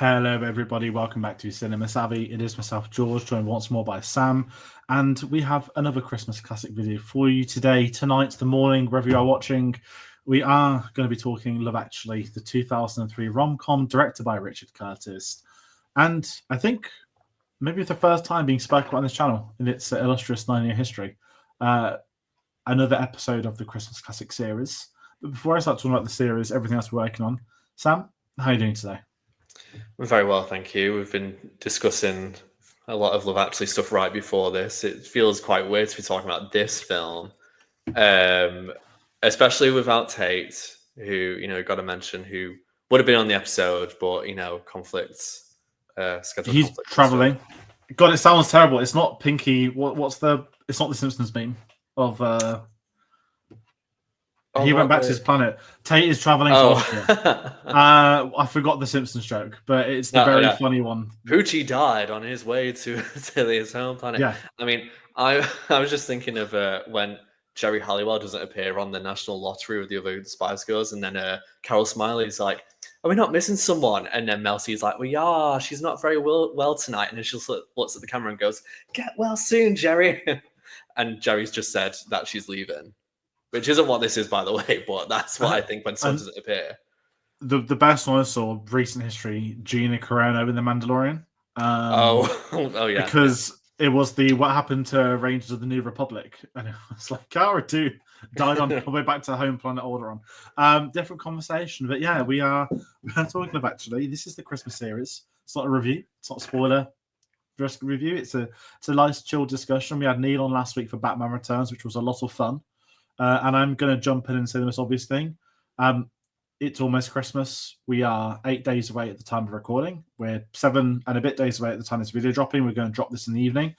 Hello, everybody. Welcome back to Cinema Savvy. It is myself, George, joined once more by Sam, and we have another Christmas classic video for you today, tonight, the morning, wherever you are watching. We are going to be talking Love Actually, the 2003 rom-com directed by Richard Curtis, and I think maybe the first time being spoken about on this channel in its illustrious 9-year history. Another episode of the Christmas classic series. But before I start talking about the series, everything else we're working on, Sam, how are you doing today? I'm very well, thank you. We've been discussing a lot of Love Actually stuff right before this. It feels quite weird to be talking about this film, especially without Tate, who, got to mention, who would have been on the episode, but, conflicts, schedule He's conflicts. traveling. God, it sounds terrible. It's not Pinky. It's not the Simpsons meme of. He went back to his planet. Tate is traveling to Austria. I forgot the Simpsons joke, but it's the very funny one. Poochie died on his way to his home planet. Yeah. I mean, I was just thinking of when Jerry Halliwell doesn't appear on the national lottery with the other Spice Girls, and then Carol Smiley's like, "Are we not missing someone?" And then Mel C's like, "We are. She's not very well tonight." And then she looks at the camera and goes, "Get well soon, Jerry." And Jerry's just said that she's leaving, which isn't what this is, by the way, but that's what I think when someone doesn't appear. The best one I saw, recent history, Gina Carano in The Mandalorian. Oh yeah. Because it was the what happened to Rangers of the New Republic. And it was like, Cara too died on the way back to home planet Alderaan. Different conversation. But yeah, we're talking about actually. This is the Christmas series. It's not a review. It's not a spoiler review. It's a nice chill discussion. We had Neil on last week for Batman Returns, which was a lot of fun. And I'm going to jump in and say the most obvious thing. It's almost Christmas. We are 8 days away at the time of recording. We're 7 and a bit days away at the time this video dropping. We're going to drop this in the evening.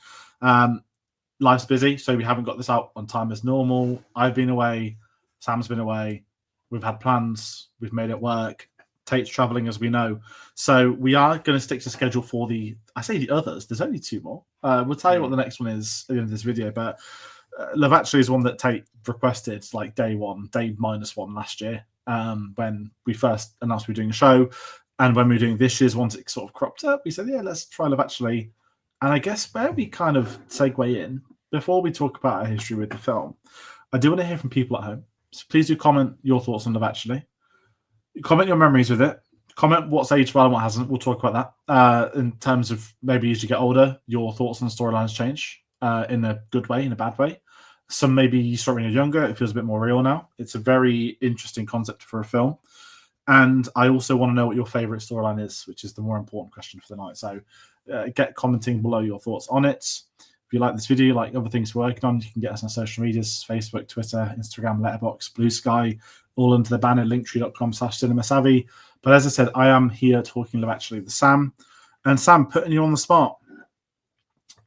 Life's busy, so we haven't got this out on time as normal. I've been away. Sam's been away. We've had plans. We've made it work. Tate's traveling, as we know. So we are going to stick to schedule for the others. There's only 2 more. We'll tell you what the next one is at the end of this video, but Love Actually is one that Tate requested like day -1 last year. When we first announced we were doing a show, and when we were doing this year's once it sort of cropped up, we said, yeah, let's try Love Actually. And I guess where we kind of segue in, before we talk about our history with the film, I do want to hear from people at home. So please do comment your thoughts on Love Actually. Comment your memories with it. Comment what's aged well and what hasn't. We'll talk about that. In terms of maybe as you get older, your thoughts on storylines change in a good way, in a bad way. Some maybe you start when you're younger, it feels a bit more real now. It's a very interesting concept for a film. And I also want to know what your favorite storyline is, which is the more important question for the night. So get commenting below your thoughts on it. If you like this video, like other things we're working on, you can get us on social medias, Facebook, Twitter, Instagram, Letterboxd, Blue Sky, all under the banner, linktree.com/cinemasavvy. But as I said, I am here talking Love Actually with Sam. And Sam, putting you on the spot,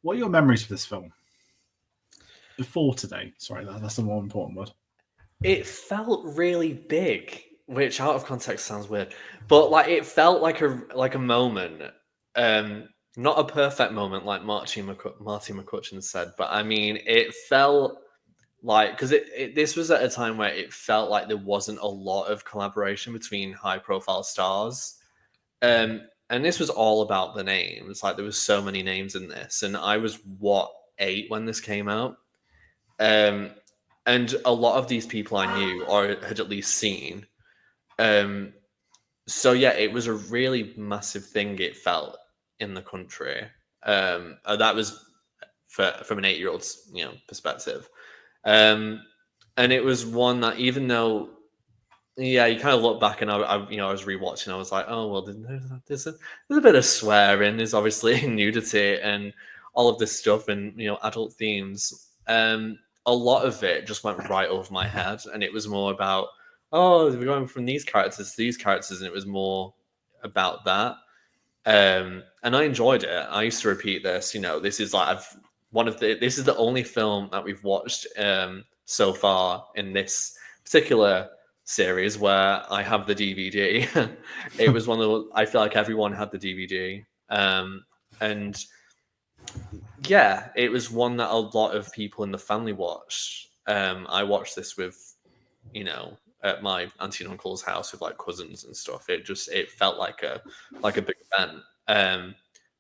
what are your memories of this film? Before today, sorry, that's the more important word. It felt really big, which out of context sounds weird, but like it felt like a moment, not a perfect moment like Marty McCutcheon said, but I mean it felt like, because this was at a time where it felt like there wasn't a lot of collaboration between high profile stars, and this was all about the names. Like there was so many names in this, and I was 8 when this came out. And a lot of these people I knew or had at least seen. So yeah, it was a really massive thing. It felt in the country. That was from an 8-year-old's perspective. And it was one that, even though, yeah, you kind of look back and I was rewatching. I was like, oh well, there's a bit of swearing. There's obviously nudity and all of this stuff, and adult themes. A lot of it just went right over my head, and it was more about, oh, we're going from these characters to these characters, and it was more about that. And I enjoyed it. I used to repeat this. This is like this is the only film that we've watched so far in this particular series where I have the DVD. It was one of the, I feel like everyone had the DVD, and yeah, it was one that a lot of people in the family watched. I watched this with, at my auntie and uncle's house with like cousins and stuff. It felt like a big event.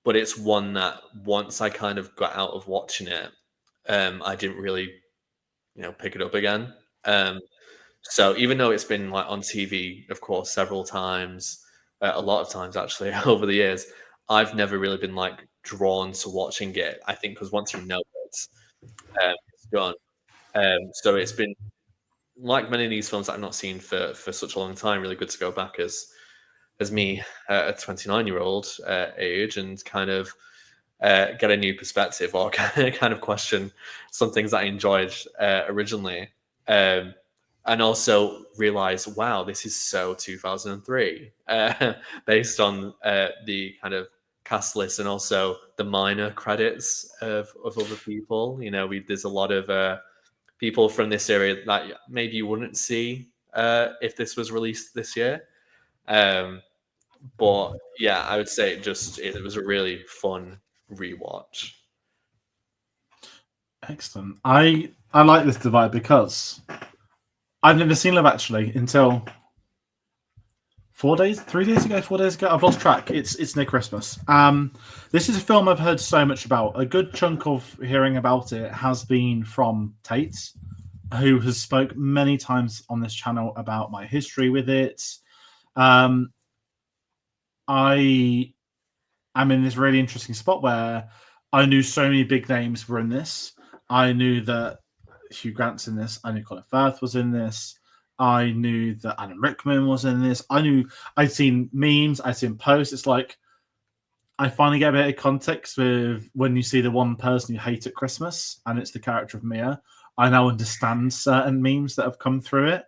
But it's one that once I kind of got out of watching it, I didn't really, pick it up again. So even though it's been like on TV, of course, several times, a lot of times actually over the years, I've never really been like drawn to watching it. I think because once you know it's done. So it's been like many of these films that I've not seen for such a long time. Really good to go back as me, a 29-year-old age, and kind of get a new perspective or kind of question some things that I enjoyed originally. And also realize, wow, this is so 2003, based on the kind of cast list and also the minor credits of other people. There's a lot of people from this area that maybe you wouldn't see if this was released this year. But yeah, I would say it was a really fun rewatch. Excellent. I like this divide because I've never seen Love Actually until 4 days, 3 days ago, 4 days ago. I've lost track. It's near Christmas. This is a film I've heard so much about. A good chunk of hearing about it has been from Tate, who has spoke many times on this channel about my history with it. I am in this really interesting spot where I knew so many big names were in this. I knew that Hugh Grant's in this. I knew Colin Firth was in this. I knew that Alan Rickman was in this. I'd seen memes. I'd seen posts. It's like I finally get a bit of context with when you see the one person you hate at Christmas, and it's the character of Mia. I now understand certain memes that have come through it.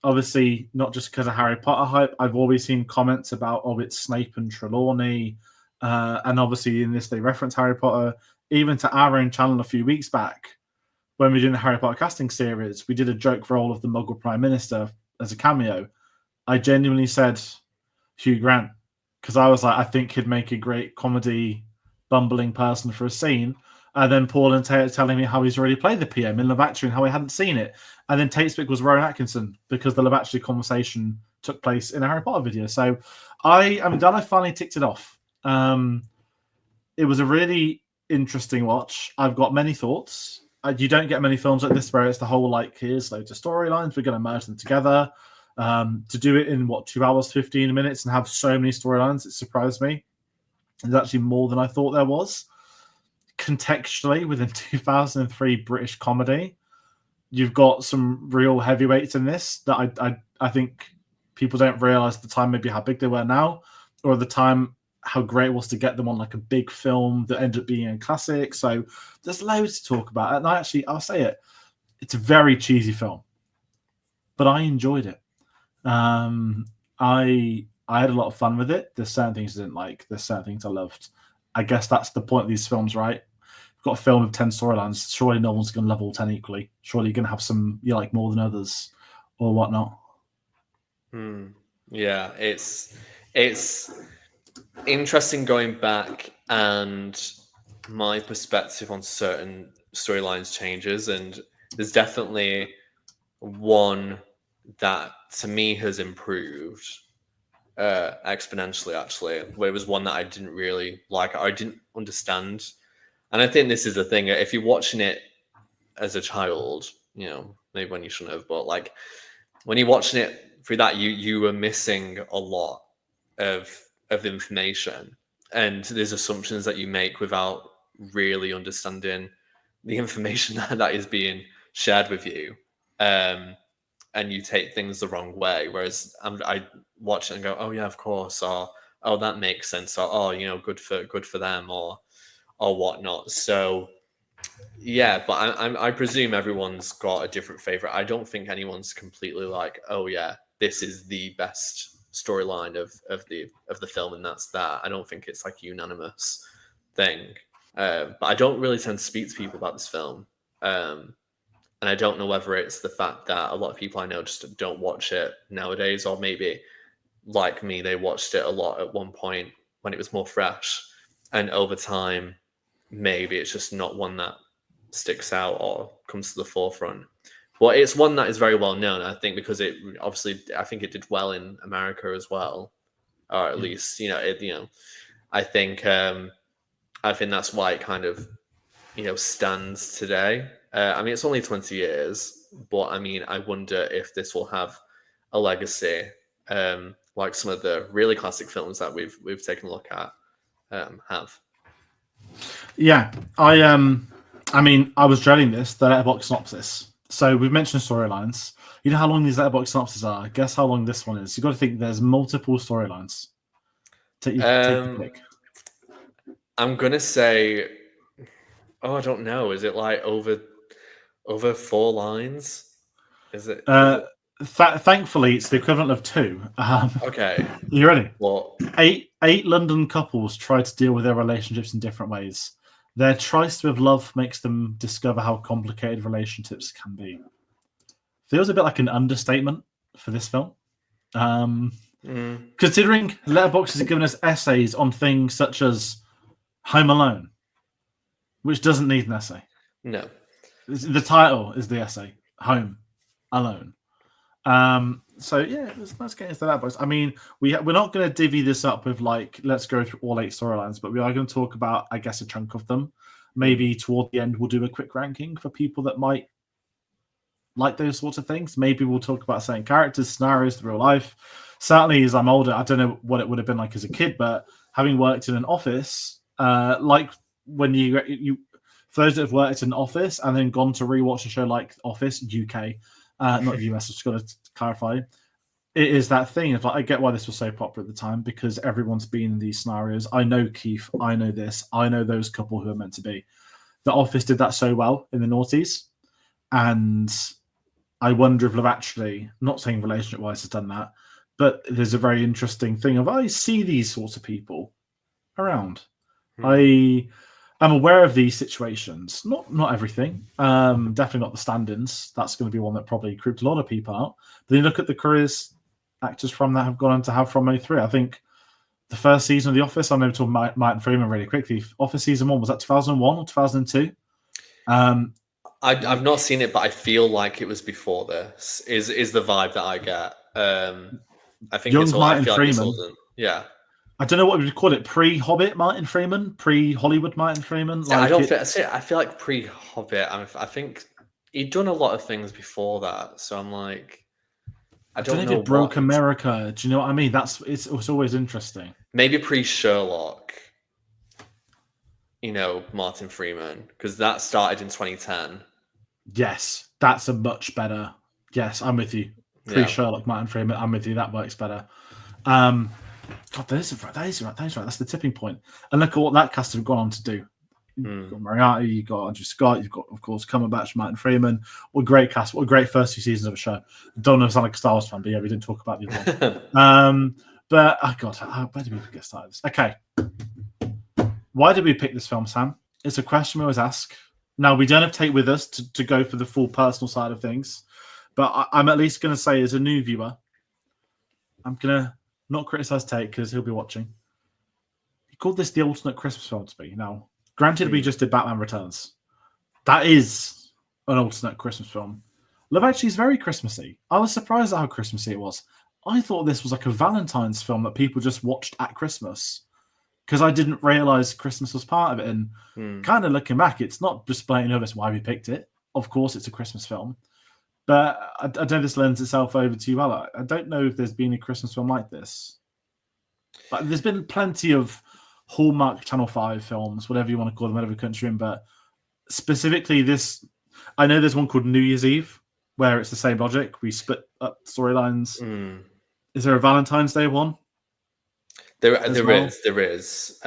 Obviously, not just because of Harry Potter hype. I've always seen comments about, it's Snape and Trelawney. And obviously in this, they reference Harry Potter. Even to our own channel a few weeks back, when we were doing the Harry Potter casting series, we did a joke role of the Muggle Prime Minister as a cameo. I genuinely said Hugh Grant, because I was like, I think he'd make a great comedy bumbling person for a scene. And then Paul and Tate telling me how he's already played the PM in Love Actually and how he hadn't seen it. And then Tate's pick was Rowan Atkinson because the Love Actually conversation took place in a Harry Potter video. So I finally ticked it off. It was a really interesting watch. I've got many thoughts. You don't get many films like this where it's the whole here's loads of storylines, we're going to merge them together. To do it in 2 hours 15 minutes and have so many storylines, it surprised me. There's actually more than I thought there was. Contextually, within 2003 British comedy, you've got some real heavyweights in this that I think people don't realize at the time maybe how big they were now, or at the time how great it was to get them on a big film that ended up being a classic. So there's loads to talk about. And I'll say it, it's a very cheesy film, but I enjoyed it. I had a lot of fun with it. There's certain things I didn't like. There's certain things I loved. I guess that's the point of these films, right? You've got a film with 10 storylines. Surely no one's going to love all 10 equally. Surely you're going to have some you like more than others or whatnot. Yeah, it's interesting going back, and my perspective on certain storylines changes, and there's definitely one that to me has improved exponentially, actually, where it was one that I didn't really like, I didn't understand. And I think this is the thing, if you're watching it as a child, maybe when you shouldn't have, but when you're watching it through that, you were missing a lot of information, and there's assumptions that you make without really understanding the information that is being shared with you, and you take things the wrong way. Whereas I watch it and go, oh yeah, of course, or oh that makes sense, or oh good for them, or whatnot. So yeah, but I presume everyone's got a different favorite. I don't think anyone's completely like, oh yeah, this is the best storyline of the film, and that's that. I don't think it's unanimous thing. But I don't really tend to speak to people about this film, and I don't know whether it's the fact that a lot of people I know just don't watch it nowadays, or maybe like me, they watched it a lot at one point when it was more fresh, and over time, maybe it's just not one that sticks out or comes to the forefront. Well, it's one that is very well known, I think, because it obviously, I think it did well in America as well, or at least, I think that's why it kind of, stands today. I mean, it's only 20 years, but I mean, I wonder if this will have a legacy, like some of the really classic films that we've taken a look at have. Yeah, I mean, I was dreading this, the letterbox synopsis. So we've mentioned storylines. You know how long these letterbox synopses are? Guess how long this one is. You've got to think there's multiple storylines. Take your pick. I'm gonna say, I don't know. Is it like over 4 lines? Is it? Thankfully, it's the equivalent of 2. Okay. You ready? Well, 8 London couples try to deal with their relationships in different ways. Their tryst with love makes them discover how complicated relationships can be. Feels a bit like an understatement for this film. Considering Letterboxd has given us essays on things such as Home Alone, which doesn't need an essay. No. The title is the essay, Home Alone. So yeah, let's get into that. I mean, we're not going to divvy this up with like, let's go through all 8 storylines, but we are going to talk about, I guess, a chunk of them. Maybe toward the end, we'll do a quick ranking for people that might like those sorts of things. Maybe we'll talk about certain characters, scenarios, the real life. Certainly, as I'm older, I don't know what it would have been like as a kid, but having worked in an office, like when you for those that have worked in an office and then gone to rewatch a show like Office UK, not US, I've just got to clarify. It is that thing of like, I get why this was so popular at the time because everyone's been in these scenarios. I know Keith, I know this, I know those couple who are meant to be. The Office did that so well in the noughties, and I wonder if Love Actually, not saying relationship wise has done that, but there's a very interesting thing of I see these sorts of people around. I am aware of these situations. Not everything. Definitely not the stand-ins. That's going to be one that probably creeped a lot of people out. But then you look at the careers actors from that have gone on to have from 03. I think the first season of The Office, I'm going to talk about Martin Freeman really quickly. Office season 1, was that 2001 or 2002? I've not seen it, but I feel like it was before this. Is the vibe that I get? I think young it's all. Martin I feel Freeman. like it's all, yeah. I don't know what we would call it. Pre-Hobbit Martin Freeman, pre-Hollywood Martin Freeman. Yeah, I feel like pre-Hobbit. I think he'd done a lot of things before that, so I'm like, I don't know if it broke America. Do you know what I mean? It's always interesting. Maybe pre-Sherlock. Martin Freeman, because that started in 2010. Yes, that's a much better. Yes, I'm with you. Pre-Sherlock Martin Freeman, I'm with you. That works better. God, that is right. That's the tipping point. And look at what that cast have gone on to do. You've got Moriarty, you've got Andrew Scott, you've got, of course, Cumberbatch, Martin Freeman. What a great cast. What a great first 2 seasons of a show. Don't know if I sound like a Star Wars fan, but yeah, we didn't talk about the other one. But, oh God, where did we get started? Okay. Why did we pick this film, Sam? It's a question we always ask. Now, we don't have Tate with us to go for the full personal side of things, but I'm at least going to say, as a new viewer, I'm going to not criticize Tate because he'll be watching. He called this the ultimate Christmas film to me. Now, granted, we just did Batman Returns. That is an alternate Christmas film. Love Actually is very Christmassy. I was surprised at how Christmassy it was. I thought this was like a Valentine's film that people just watched at Christmas because I didn't realize Christmas was part of it. And kind of looking back, it's not just blatantly obvious why we picked it. Of course, it's a Christmas film. But I don't know if this lends itself over to you well. I don't know if there's been a Christmas film like this. But there's been plenty of Hallmark Channel 5 films, whatever you want to call them, whatever country you're in. But specifically this, I know there's one called New Year's Eve, where it's the same logic. We split up storylines. Is there a Valentine's Day one? There is.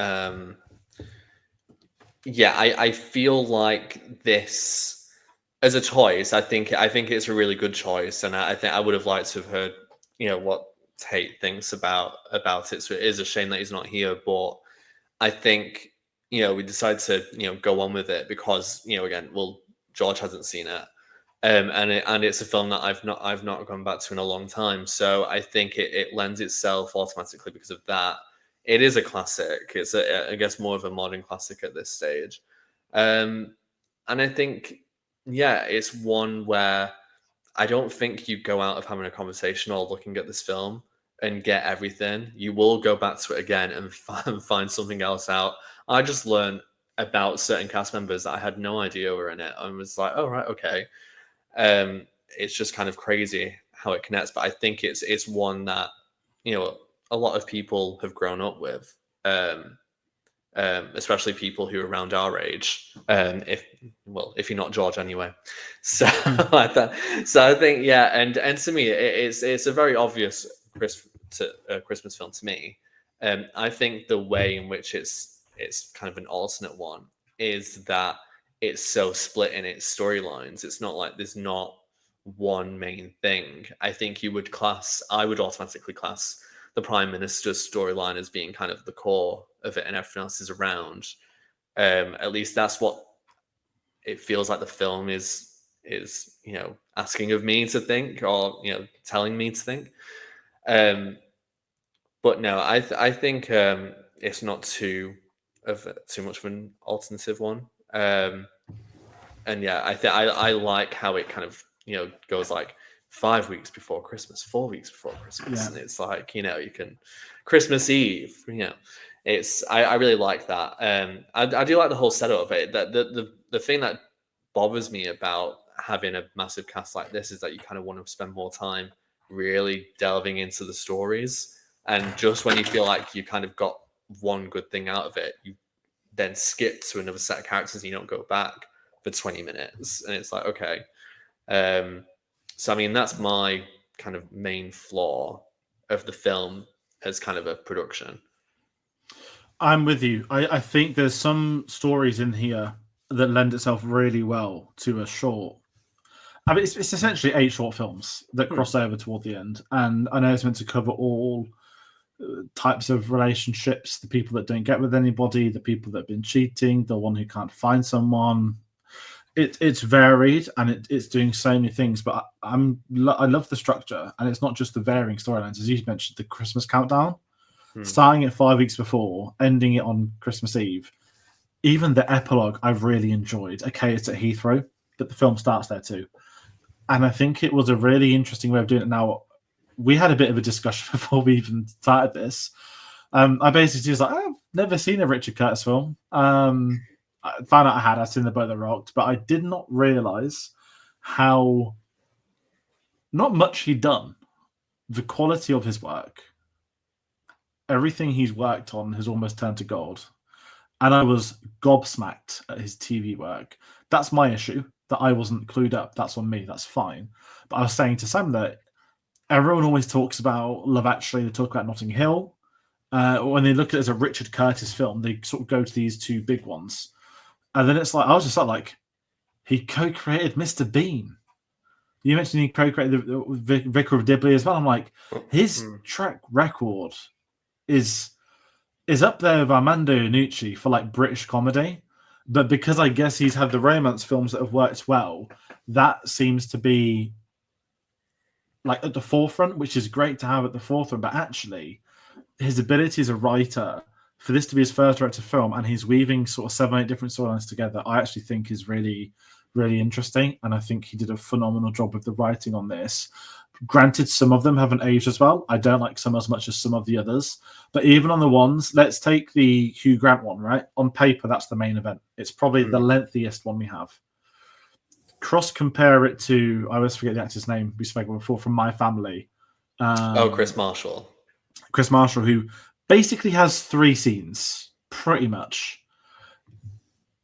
Yeah, I feel like this as a choice. I think it's a really good choice, and I think I would have liked to have heard, what Tate thinks about it. So it is a shame that he's not here, but I think we decided to go on with it because again, George hasn't seen it, and it's a film that I've not gone back to in a long time. So I think it lends itself automatically because of that. It is a classic. It's I guess more of a modern classic at this stage, and I think it's one where I don't think you go out of having a conversation or looking at this film and get everything. You will go back to it again and find something else out. I just learned about certain cast members that I had no idea were in it. I was like, oh, right, okay. It's just kind of crazy how it connects. But I think it's one that, you know, a lot of people have grown up with. Especially people who are around our age. If you're not George anyway. So I think yeah, and to me it's a very obvious Christmas film to me. I think the way in which it's kind of an alternate one is that it's so split in its storylines. It's not like there's not one main thing. I think I would automatically class the Prime Minister's storyline as being kind of the core of it, and everything else is around. At least that's what it feels like the film is asking of me to think, or telling me to think. But no, I think it's not too much of an alternative one. And yeah, I like how it kind of goes like 5 weeks before Christmas, 4 weeks before Christmas, and it's like you can Christmas Eve. It's I really like that. I do like the whole setup of it. That the thing that bothers me about having a massive cast like this is that you kind of want to spend more time really delving into the stories, and just when you feel like you kind of got one good thing out of it, you then skip to another set of characters and you don't go back for 20 minutes, and it's like okay. So I mean that's my kind of main flaw of the film as kind of a production. I'm with you. I think there's some stories in here that lend itself really well to a short. I mean, it's essentially 8 short films that cross over toward the end, and I know it's meant to cover all types of relationships: the people that don't get with anybody, the people that have been cheating, the one who can't find someone. It's varied and it's doing so many things, but I love the structure, and it's not just the varying storylines, as you mentioned, the Christmas countdown, starting at 5 weeks before, ending it on Christmas Eve. Even the epilogue I've really enjoyed. Okay, it's at Heathrow, but the film starts there too, and I think it was a really interesting way of doing it. Now, we had a bit of a discussion before we even started this. I basically was like, I've never seen a Richard Curtis film. I found out I'd seen The Boat That Rocked, but I did not realise how not much he'd done. The quality of his work, everything he's worked on has almost turned to gold. And I was gobsmacked at his TV work. That's my issue, that I wasn't clued up. That's on me. That's fine. But I was saying to Sam that everyone always talks about Love Actually. They talk about Notting Hill. When they look at it as a Richard Curtis film, they sort of go to these 2 big ones. And then it's like, I was just like, he co-created Mr. Bean. You mentioned he co-created the Vicar of Dibley as well. I'm like, his track record is up there with Armando Iannucci for like British comedy. But because I guess he's had the romance films that have worked well, that seems to be like at the forefront, which is great to have at the forefront. But actually, his ability as a writer, for this to be his first director film, and he's weaving sort of 7 or 8 different storylines together, I actually think is really, really interesting. And I think he did a phenomenal job with the writing on this. Granted, some of them haven't aged as well. I don't like some as much as some of the others. But even on the ones, let's take the Hugh Grant one, right? On paper, that's the main event. It's probably the lengthiest one we have. Cross-compare it to, I always forget the actor's name we spoke about before, from My Family. Chris Marshall. Chris Marshall, who basically has 3 scenes, pretty much.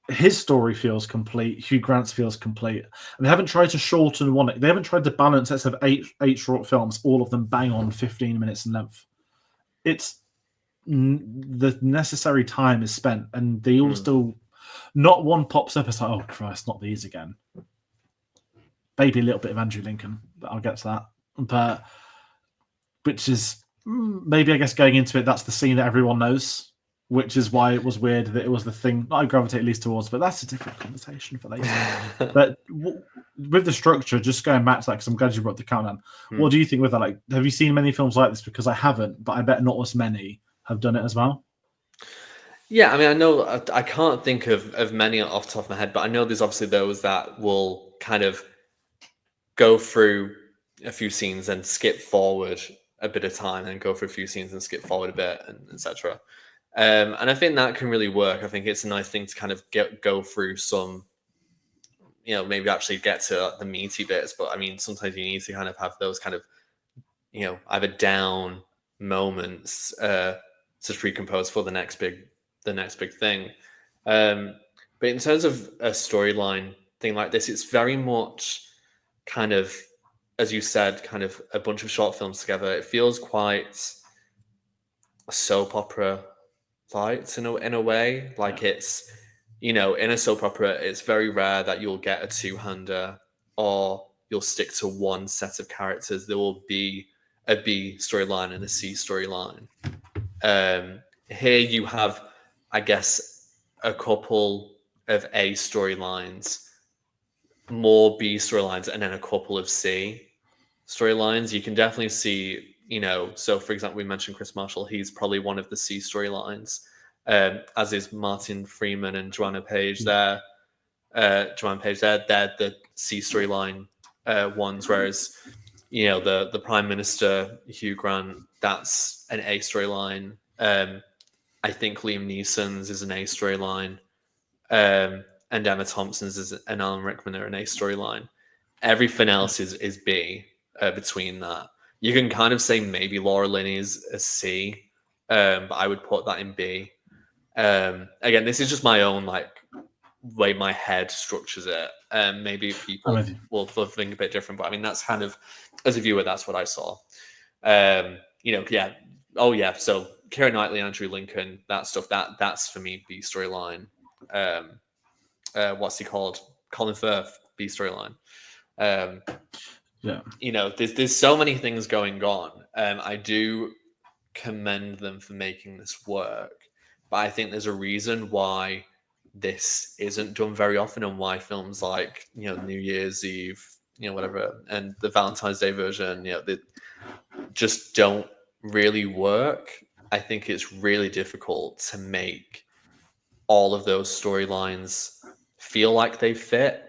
His story feels complete. Hugh Grant's feels complete. And they haven't tried to shorten one. They haven't tried to balance sets of 8 short films, all of them bang on 15 minutes in length. It's the necessary time is spent, and they all still, not one pops up as like, oh Christ, not these again. Maybe a little bit of Andrew Lincoln, but I'll get to that. But which is maybe, I guess, going into it, that's the scene that everyone knows, which is why it was weird that it was the thing that I gravitate least towards. But that's a different conversation for later. But with the structure, just going back to that, because I'm glad you brought the countdown. What do you think with that? Like, have you seen many films like this? Because I haven't, but I bet not as many have done it as well. Yeah, I mean, I know I can't think of many off the top of my head, but I know there's obviously those that will kind of go through a few scenes and skip forward a bit of time, and go through a few scenes and skip forward a bit, and etc. And I think that can really work. I think it's a nice thing to kind of go through some, maybe actually get to the meaty bits. But I mean, sometimes you need to kind of have those kind of, either down moments to recompose for the next big thing. But in terms of a storyline thing like this, it's very much kind of, as you said, kind of a bunch of short films together. It feels quite a soap opera light in a way. Like it's, in a soap opera, it's very rare that you'll get a two-hander or you'll stick to one set of characters. There will be a B storyline and a C storyline. Here you have, I guess, a couple of A storylines, more B storylines, and then a couple of C storylines. You can definitely see, so for example, we mentioned Chris Marshall. He's probably one of the C storylines, as is Martin Freeman and Joanna Page. They're the C storyline ones, whereas the Prime Minister Hugh Grant, that's an A storyline. I think Liam Neeson's is an A storyline, and Emma Thompson's and Alan Rickman are an A storyline. Everything else is B between that. You can kind of say maybe Laura Linney's a C, but I would put that in B. Again, this is just my own way my head structures it. Maybe people will think a bit different, but I mean that's kind of, as a viewer, that's what I saw. So Keira Knightley, Andrew Lincoln, that stuff, that's for me B storyline. What's he called? Colin Firth, B storyline. There's so many things going on. I do commend them for making this work, but I think there's a reason why this isn't done very often, and why films like New Year's Eve, whatever, and the Valentine's Day version, they just don't really work. I think it's really difficult to make all of those storylines feel like they fit,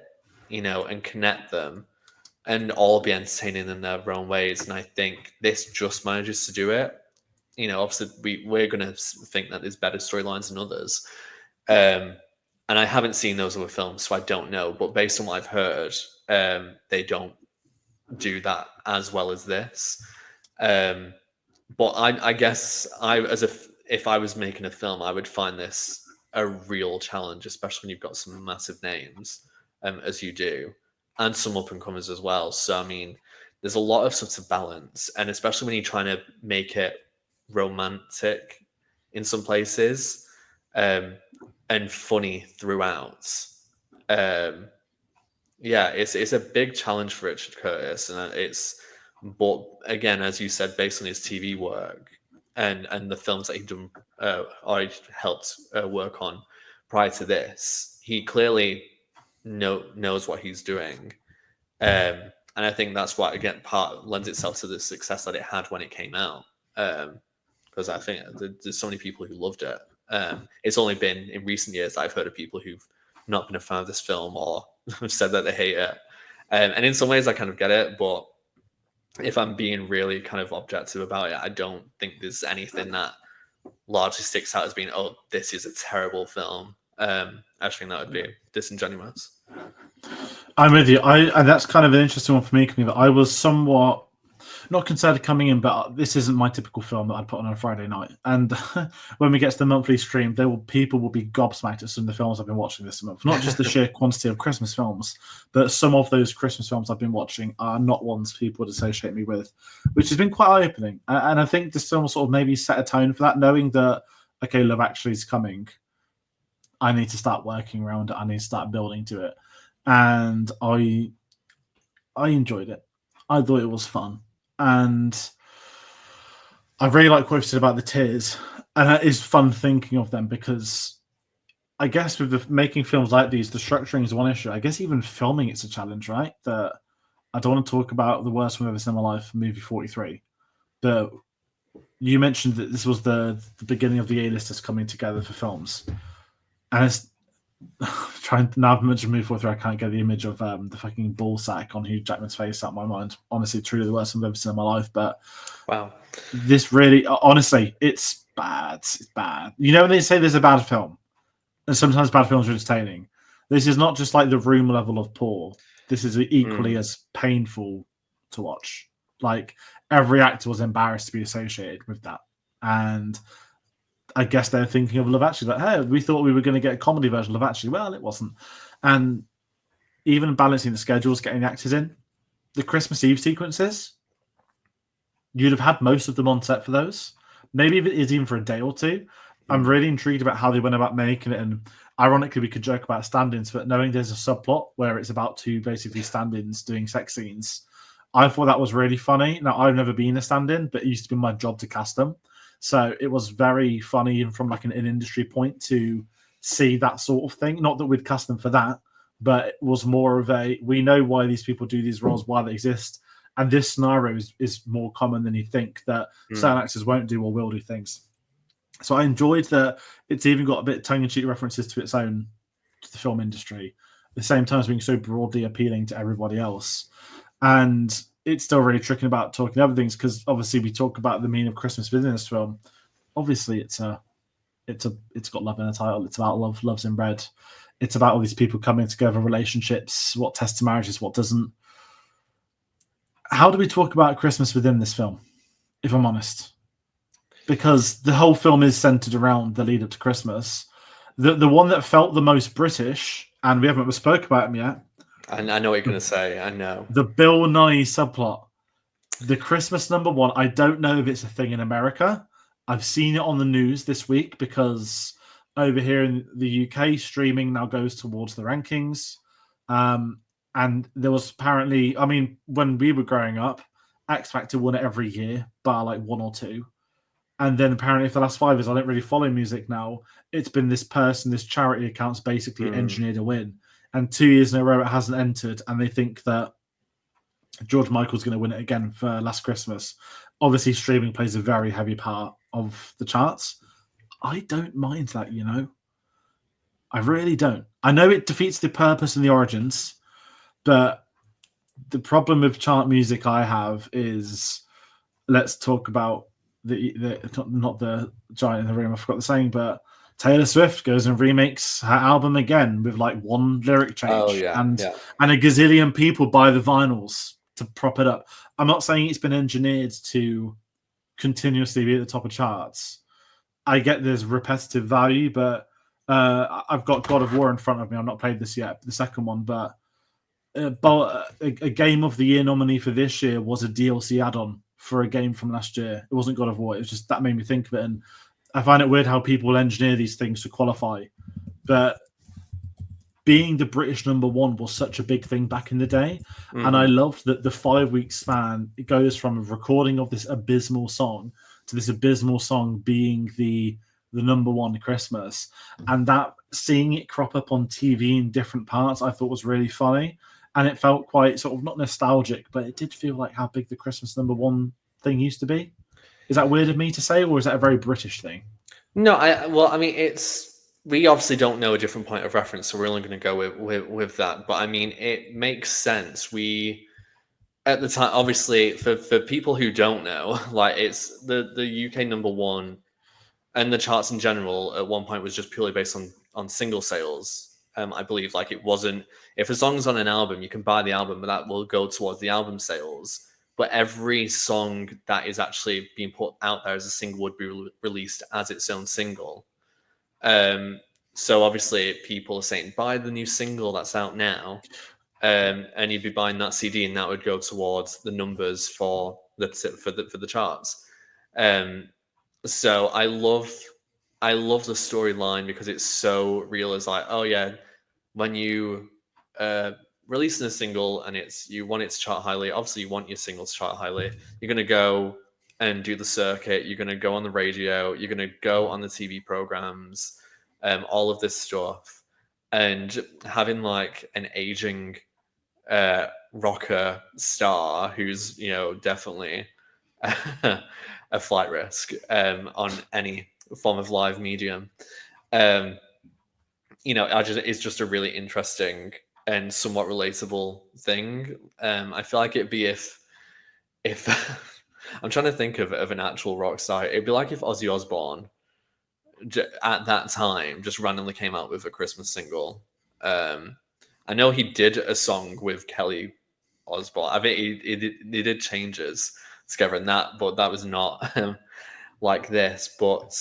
and connect them, and all be entertaining in their own ways. And I think this just manages to do it. Obviously we're going to think that there's better storylines than others. And I haven't seen those other films, so I don't know. But based on what I've heard, they don't do that as well as this. But I guess if I was making a film, I would find this a real challenge, especially when you've got some massive names, as you do, and some up and comers as well. So I mean, there's a lot of stuff to balance, and especially when you're trying to make it romantic in some places, and funny throughout. It's a big challenge for Richard Curtis, and but again, as you said, based on his TV work and the films that he'd done or he'd helped work on prior to this, he clearly knows what he's doing, and I think that's what again part lends itself to the success that it had when it came out, because I think there's so many people who loved it. It's only been in recent years that I've heard of people who've not been a fan of this film or have said that they hate it. And in some ways I kind of get it, but if I'm being really kind of objective about it, I don't think there's anything that largely sticks out as being, oh, this is a terrible film. I just think that would be disingenuous. I'm with you. And that's kind of an interesting one for me, that I was somewhat not concerned coming in, but this isn't my typical film that I'd put on a Friday night. And when we get to the monthly stream, people will be gobsmacked at some of the films I've been watching this month. Not just the sheer quantity of Christmas films, but some of those Christmas films I've been watching are not ones people would associate me with, which has been quite eye-opening. And I think this film will sort of maybe set a tone for that, knowing that, okay, Love Actually is coming. I need to start working around it. I need to start building to it. And I enjoyed it. I thought it was fun. And I really like what you said about the tears, and it is fun thinking of them, because I guess with making films like these, the structuring is one issue. I guess even filming it's a challenge, right? That I don't want to talk about the worst movie I've ever seen in my life, movie 43, but you mentioned that this was the beginning of the A-listers coming together for films, and trying now I've mentioned move forward through, I can't get the image of the fucking ball sack on Hugh Jackman's face out of my mind. Honestly, truly the worst I've ever seen in my life. But Wow. this really, honestly, it's bad. It's bad. You know when they say there's a bad film, and sometimes bad films are entertaining. This is not just like The Room level of poor. This is equally as painful to watch. Like every actor was embarrassed to be associated with that, and I guess they're thinking of Love Actually. Like, hey, we thought we were going to get a comedy version of Love Actually. Well, it wasn't. And even balancing the schedules, getting the actors in, the Christmas Eve sequences, you'd have had most of them on set for those. Maybe if it is even for a day or two. I'm really intrigued about how they went about making it. And ironically, we could joke about stand-ins, but knowing there's a subplot where it's about two basically stand-ins doing sex scenes, I thought that was really funny. Now, I've never been a stand-in, but it used to be my job to cast them. So it was very funny and from like an industry point to see that sort of thing. Not that we'd cast them for that, but it was more of a, we know why these people do these roles, why they exist. And this scenario is more common than you think, that certain actors won't do or will do things. So I enjoyed that it's even got a bit tongue-in-cheek references to its own, to the film industry, at the same time as being so broadly appealing to everybody else. And it's still really tricky about talking other things, because obviously we talk about the meaning of Christmas within this film. Obviously, it's got love in the title. It's about love, love's inbred. It's about all these people coming together, relationships, what tests marriages, what doesn't. How do we talk about Christmas within this film, if I'm honest? Because the whole film is centered around the lead up to Christmas. The one that felt the most British, and we haven't spoke about him yet. I know what you're going to say. I know. The Bill Nighy subplot. The Christmas number one, I don't know if it's a thing in America. I've seen it on the news this week because over here in the UK, streaming now goes towards the rankings. And there was apparently, I mean, when we were growing up, X Factor won it every year, bar like one or two. And then apparently for the last 5 years, I don't really follow music now. It's been this person, this charity account's basically engineered a win. And 2 years in a row, it hasn't entered. And they think that George Michael's going to win it again for Last Christmas. Obviously, streaming plays a very heavy part of the charts. I don't mind that, you know. I really don't. I know it defeats the purpose and the origins, but the problem with chart music I have is, let's talk about not the giant in the room, I forgot the saying, but Taylor Swift goes and remakes her album again with like one lyric change, and a gazillion people buy the vinyls to prop it up. I'm not saying it's been engineered to continuously be at the top of charts. I get there's repetitive value, but I've got God of War in front of me. I've not played this yet, the second one, but a Game of the Year nominee for this year was a DLC add-on for a game from last year. It wasn't God of War. It was just that made me think of it. And I find it weird how people engineer these things to qualify. But being the British number one was such a big thing back in the day. And I loved that the 5 week span, it goes from a recording of this abysmal song to this abysmal song being the number one Christmas. And that seeing it crop up on TV in different parts, I thought was really funny. And it felt quite sort of not nostalgic, but it did feel like how big the Christmas number one thing used to be. Is that weird of me to say, or is that a very British thing? No, I mean, we obviously don't know a different point of reference, so we're only going to go with that. But I mean, it makes sense. We at the time, obviously, for people who don't know, like it's the UK number one, and the charts in general at one point was just purely based on single sales. I believe like it wasn't, if a song's on an album, you can buy the album, but that will go towards the album sales. But every song that is actually being put out there as a single would be released as its own single. So obviously people are saying, buy the new single that's out now. And you'd be buying that CD, and that would go towards the numbers for the charts. So I love the storyline because it's so real. It's like, oh yeah, when you releasing a single and you want it to chart highly, obviously you want your single to chart highly. You're gonna go and do the circuit. You're gonna go on the radio. You're gonna go on the TV programs. All of this stuff, and having like an aging rocker star who's definitely a flight risk on any form of live medium. it's just a really interesting and somewhat relatable thing. I feel like it'd be if I'm trying to think of an actual rock star. It'd be like if Ozzy Osbourne at that time just randomly came out with a Christmas single. I know he did a song with Kelly Osbourne. I think he did changes together in that, but that was not like this. But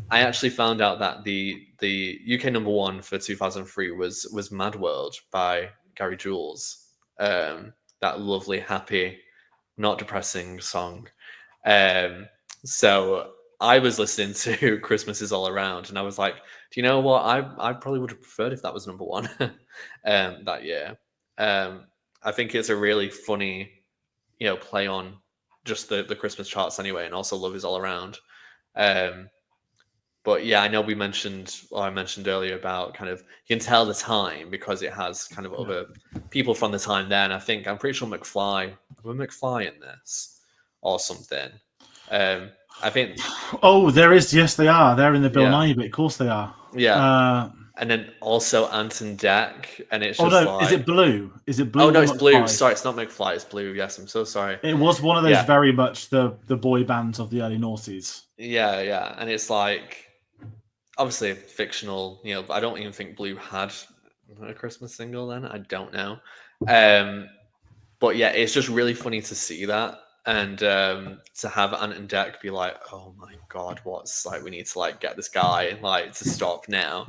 I actually found out that the UK number one for 2003 was Mad World by Gary Jules. That lovely, happy, not depressing song. So I was listening to Christmas is All Around, and I was like, do you know what? I probably would have preferred if that was number one that year. I think it's a really funny, play on just the Christmas charts anyway, and also Love is All Around. But yeah, I know I mentioned earlier about kind of, you can tell the time because it has kind of other people from the time then. I'm pretty sure McFly in this or something. I think. Oh, there is. Yes, they are. They're in the Bill Nighy bit. Of course, they are. Yeah. And then also Anton Deck, and it's just is it Blue? Is it Blue? Oh no, it's Blue. Sorry, it's not McFly. It's Blue. Yes, I'm so sorry. It was one of those very much the boy bands of the early noughties. Yeah, and it's like obviously fictional. I don't even think Blue had a Christmas single then. I don't know. But yeah, it's just really funny to see that. And to have Anton Deck be like, oh my god, we need to get this guy to stop now.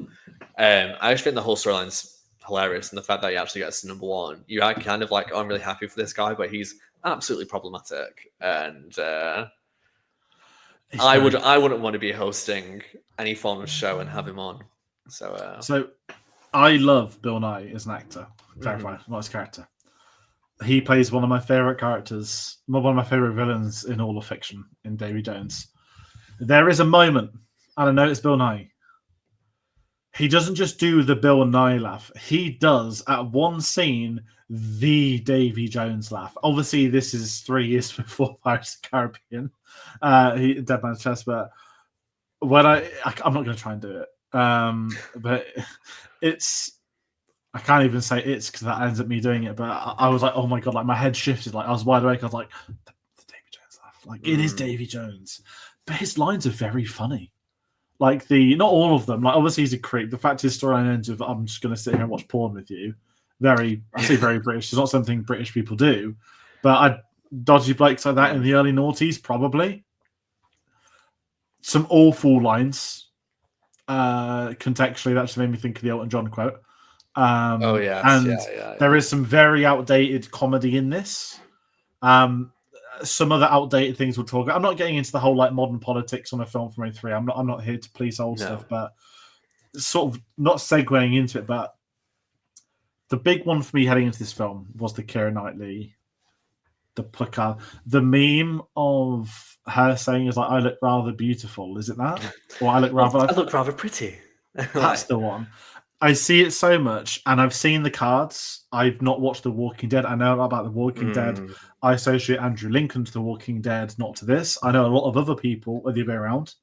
I just think the whole storyline's hilarious, and the fact that he actually gets to number one, you are kind of like, oh, I'm really happy for this guy, but he's absolutely problematic, and I wouldn't want to be hosting any form of show and have him on. So I love Bill Nighy as an actor. Clarify, not his character. He plays one of my favorite characters, one of my favorite villains in all of fiction, in Davy Jones. There is a moment, and I know it's Bill Nighy. He doesn't just do the Bill Nighy laugh. He does, at one scene, the Davy Jones laugh. Obviously, this is 3 years before Pirates of the Caribbean. Dead Man's Chest, but when I'm not going to try and do it. But it's... I can't even say it's because that ends up me doing it. But I was like, oh my god, my head shifted. I was wide awake. I was like, the Davy Jones laugh. It is Davy Jones. But his lines are very funny. Not all of them. Obviously he's a creep. The fact his storyline ends with, I'm just going to sit here and watch porn with you. I say very British. It's not something British people do. But dodgy blokes like that in the early noughties, probably. Some awful lines. Contextually, that just made me think of the Elton John quote. There is some very outdated comedy in this. Some other outdated things we'll talk about. I'm not getting into the whole modern politics on a film from 03. I'm not here to police old stuff, but sort of not segueing into it. But the big one for me heading into this film was the Keira Knightley, the placard, the meme of her saying is I look rather beautiful. Is it that? Or I look rather pretty. That's the one. I see it so much, and I've seen the cards. I've not watched The Walking Dead. I know about The Walking Dead. I associate Andrew Lincoln to The Walking Dead, not to this. I know a lot of other people the other way around,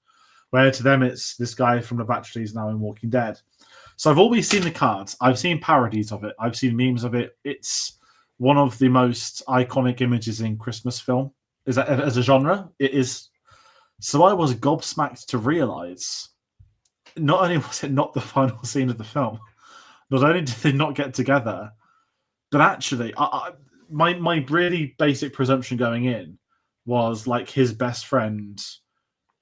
where to them it's this guy from The Bachelor is now in Walking Dead. So I've always seen the cards. I've seen parodies of it. I've seen memes of it. It's one of the most iconic images in Christmas film. Is that as a genre? It is. So I was gobsmacked to realize. Not only was it not the final scene of the film, not only did they not get together, but actually, my really basic presumption going in was his best friend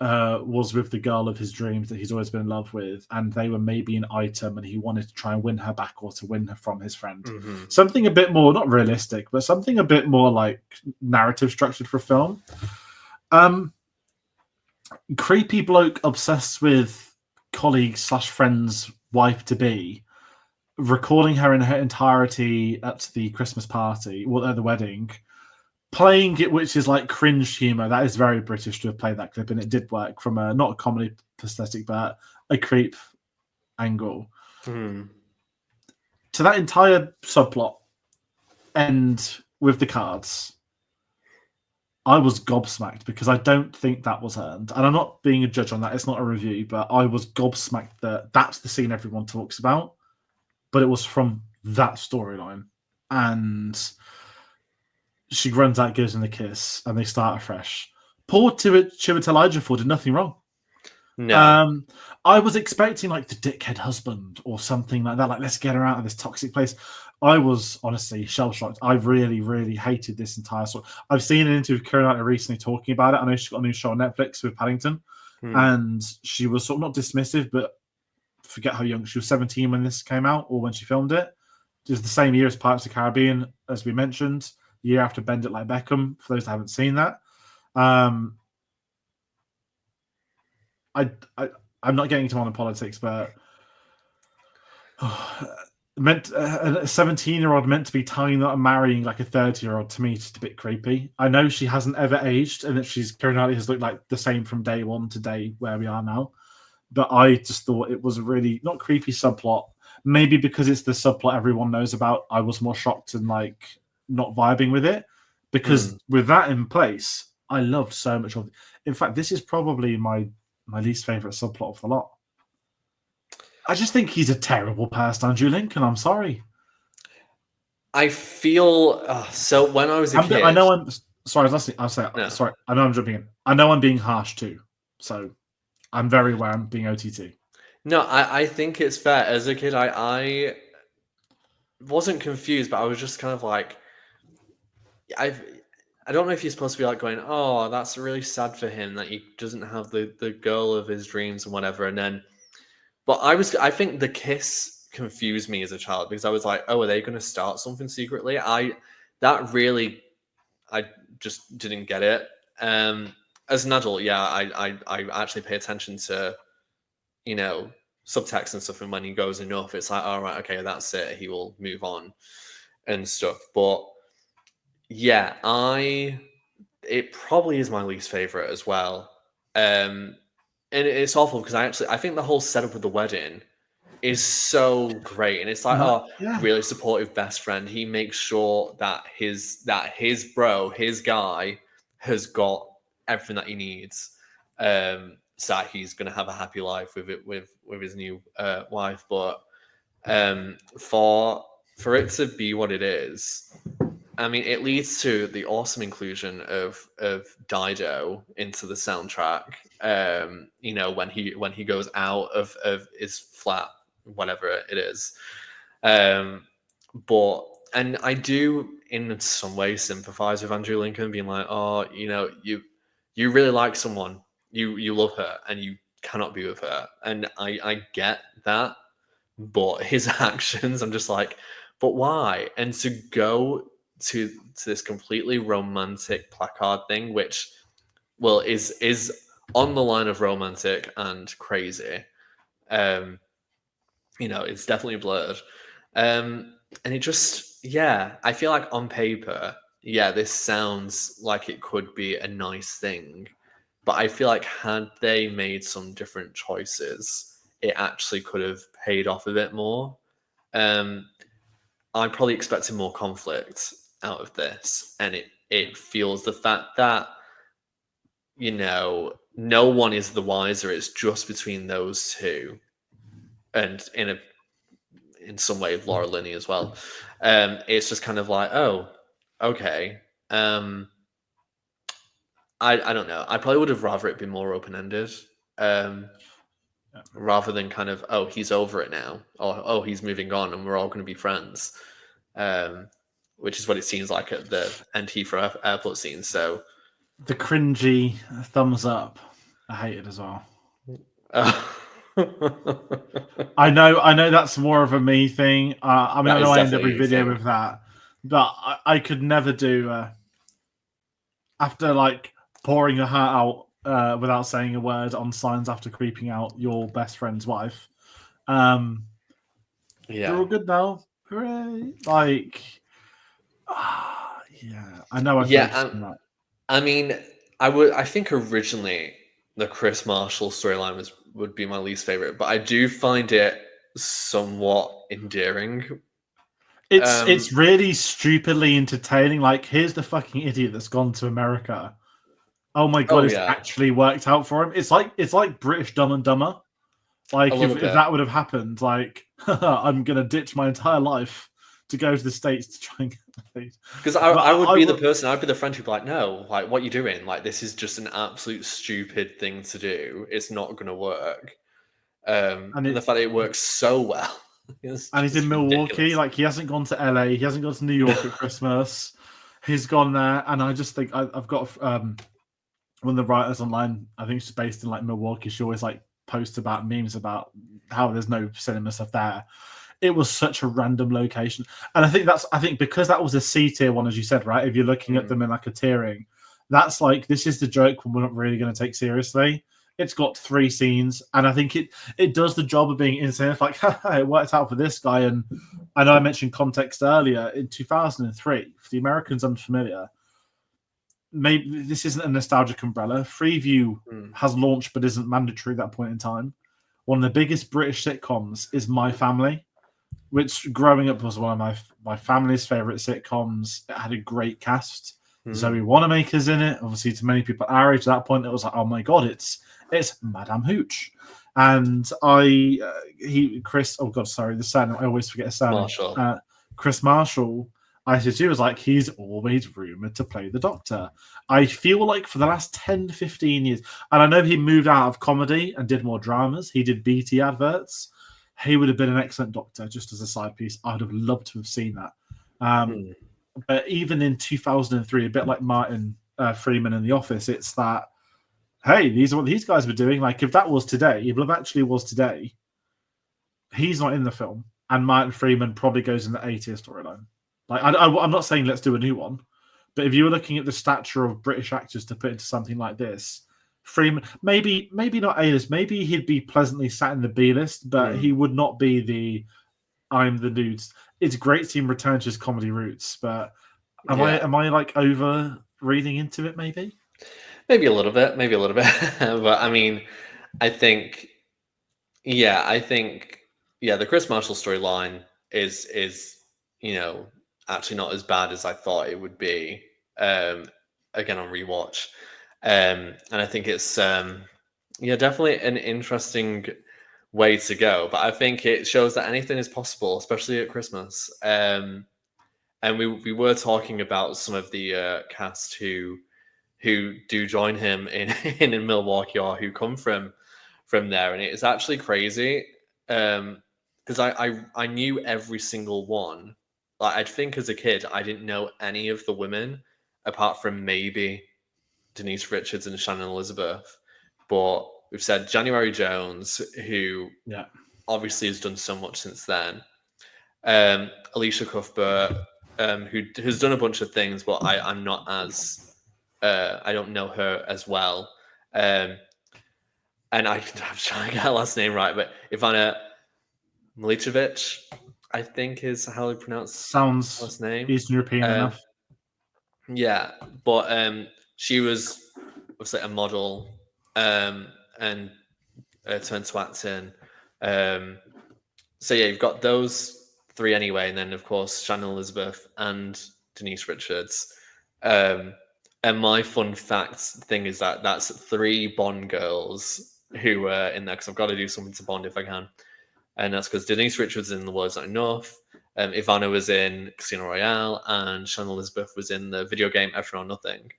was with the girl of his dreams that he's always been in love with, and they were maybe an item, and he wanted to try and win her back or to win her from his friend. Something a bit more, not realistic, but something a bit more narrative structured for film. Creepy bloke obsessed with colleague / friend's wife to be, recording her in her entirety at the Christmas party, at the wedding, playing it, which is cringe humor. That is very British to have played that clip, and it did work from not a comedy prosthetic, but a creep angle. To that entire subplot end with the cards. I was gobsmacked because I don't think that was earned. And I'm not being a judge on that. It's not a review, but I was gobsmacked that that's the scene everyone talks about. But it was from that storyline. And she runs out, gives him the kiss, and they start afresh. Poor Chiwetel Ejiofor did nothing wrong. No. I was expecting like the dickhead husband or something like that. Like, let's get her out of this toxic place. I was honestly shell shocked. I really, really hated this entire story. I've seen an interview with Keira Knightley recently talking about it. I know she's got a new show on Netflix with Paddington, and she was sort of not dismissive, but forget how young she was. 17 when this came out, or when she filmed it. It was the same year as Pirates of the Caribbean, as we mentioned. The year after Bend It Like Beckham. For those that haven't seen that, I'm not getting into modern politics, but meant a 17-year-old meant to be tying that and marrying like a 30-year-old, to me, it's just a bit creepy. I know she hasn't ever aged, and that Keira Knightley has looked like the same from day one to day where we are now. But I just thought it was a really not creepy subplot. Maybe because it's the subplot everyone knows about, I was more shocked and like not vibing with it. Because with that in place, I loved so much of it. In fact, this is probably my least favorite subplot of the lot. I just think he's a terrible person, Andrew Lincoln. I'm sorry. I feel so when I was a kid. I know I'm sorry. I was listening. I'll say No. sorry. I know I'm jumping in. I know I'm being harsh too. So I'm very aware I'm being OTT. No, I think it's fair. As a kid, I wasn't confused, but I was just kind of like, I don't know if you're supposed to be like going, oh, that's really sad for him that he doesn't have the girl of his dreams and whatever. And then, but I think the kiss confused me as a child because I was like, oh, are they going to start something secretly? I just didn't get it. As an adult, yeah, I actually pay attention to, subtext and stuff, and when he goes enough, it's like, all right, okay, that's it. He will move on and stuff. But yeah, it probably is my least favorite as well. And it's awful because I think the whole setup of the wedding is so great, and it's like, really supportive best friend. He makes sure that his guy has got everything that he needs, so that he's going to have a happy life with his new wife. But for it to be what it is, I mean, it leads to the awesome inclusion of Dido into the soundtrack. When he goes out of his flat, whatever it is. But I do in some way sympathize with Andrew Lincoln being like, oh, you really like someone, you love her, and you cannot be with her, and I get that, but his actions, I'm just like, but why? And to go to this completely romantic placard thing, which is on the line of romantic and crazy. It's definitely blurred. And it just, I feel like on paper, this sounds like it could be a nice thing. But I feel like had they made some different choices, it actually could have paid off a bit more. I probably expected more conflict out of this. And it feels the fact that, no one is the wiser. It's just between those two. And in some way, Laura Linney as well. It's just kind of like, oh, okay. I don't know. I probably would have rather it be more open-ended, rather than kind of, oh, he's over it now, or oh, he's moving on, and we're all going to be friends, which is what it seems like at the end Heathrow airport scene. So the cringy thumbs up, I hate it as well. I know that's more of a me thing. I mean, I know I end every video with that, but I could never do after like pouring your heart out without saying a word on signs after creeping out your best friend's wife. They're all good now. Hooray! Like, I know. I mean, I think originally the Chris Marshall storyline would be my least favorite, but I do find it somewhat endearing. It's really stupidly entertaining. Like, here's the fucking idiot that's gone to America. Oh my god, it's actually worked out for him. It's like British Dumb and Dumber. Like, if that would have happened, like, I'm gonna ditch my entire life to go to the States to try and get because I would be the person, I'd be the friend who'd be like, no, like, what are you doing? Like, this is just an absolute stupid thing to do. It's not gonna work. And the fact that it works so well. And he's in Milwaukee. Ridiculous. Like, he hasn't gone to LA. He hasn't gone to New York at Christmas. He's gone there, and I just think I've got one of the writers online. I think she's based in like Milwaukee. She always like posts about memes about how there's no cinema stuff there. It was such a random location, and I think because that was a C tier one, as you said, right? If you're looking at them in like a tiering, that's like, this is the joke when we're not really going to take seriously. It's got 3 scenes, and I think it does the job of being insane. It's like, it worked out for this guy. And I know I mentioned context earlier. In 2003, for the Americans unfamiliar, maybe this isn't a nostalgic umbrella. Freeview has launched but isn't mandatory at that point in time. One of the biggest British sitcoms is My Family, which growing up was one of my family's favourite sitcoms. It had a great cast. Zoe Wanamaker's in it. Obviously, to many people our age at that point, it was like, oh my god, it's Madame Hooch. And Chris, oh god, sorry, the surname, I always forget his surname. Marshall. Chris Marshall, ICG was like, he's always rumoured to play the Doctor. I feel like for the last 10 to 15 years, and I know he moved out of comedy and did more dramas. He did BT adverts. He would have been an excellent Doctor, just as a side piece. I'd have loved to have seen that. But even in 2003, a bit like Martin Freeman in The Office, it's that, hey, these are what these guys were doing. Like, if that was today, if Love Actually was today, he's not in the film, and Martin Freeman probably goes in the A-tier storyline. Like, I'm not saying let's do a new one, but if you were looking at the stature of British actors to put into something like this, Freeman, maybe not A-list, maybe he'd be pleasantly sat in the B-list, but he would not be the I'm the nudes. It's great to see him return to his comedy roots, but am I like over reading into it? Maybe a little bit. But I mean, I think the Chris Marshall storyline is actually not as bad as I thought it would be. Again on rewatch, and I think it's definitely an interesting way to go, but I think it shows that anything is possible, especially at Christmas. And we were talking about some of the cast who do join him in Milwaukee or who come from there, and it's actually crazy because I knew every single one. Like, I'd think as a kid I didn't know any of the women apart from maybe Denise Richards and Shannon Elizabeth, but we've said January Jones, who obviously has done so much since then. Alicia Cuthbert, who has done a bunch of things, but I'm not as I don't know her as well. And I'm trying to get her last name right, but Ivana Milicevic, I think is how they pronounce sounds last name. Eastern European enough. Yeah, but she was obviously a model. And turned to acting. So yeah, you've got those 3 anyway, and then of course Shannon Elizabeth and Denise Richards. And my fun fact thing is that that's 3 Bond girls who were in there, because I've got to do something to Bond if I can, and that's because Denise Richards in The World's Not Enough, Ivana was in Casino Royale, and Shannon Elizabeth was in the video game Everything or Nothing.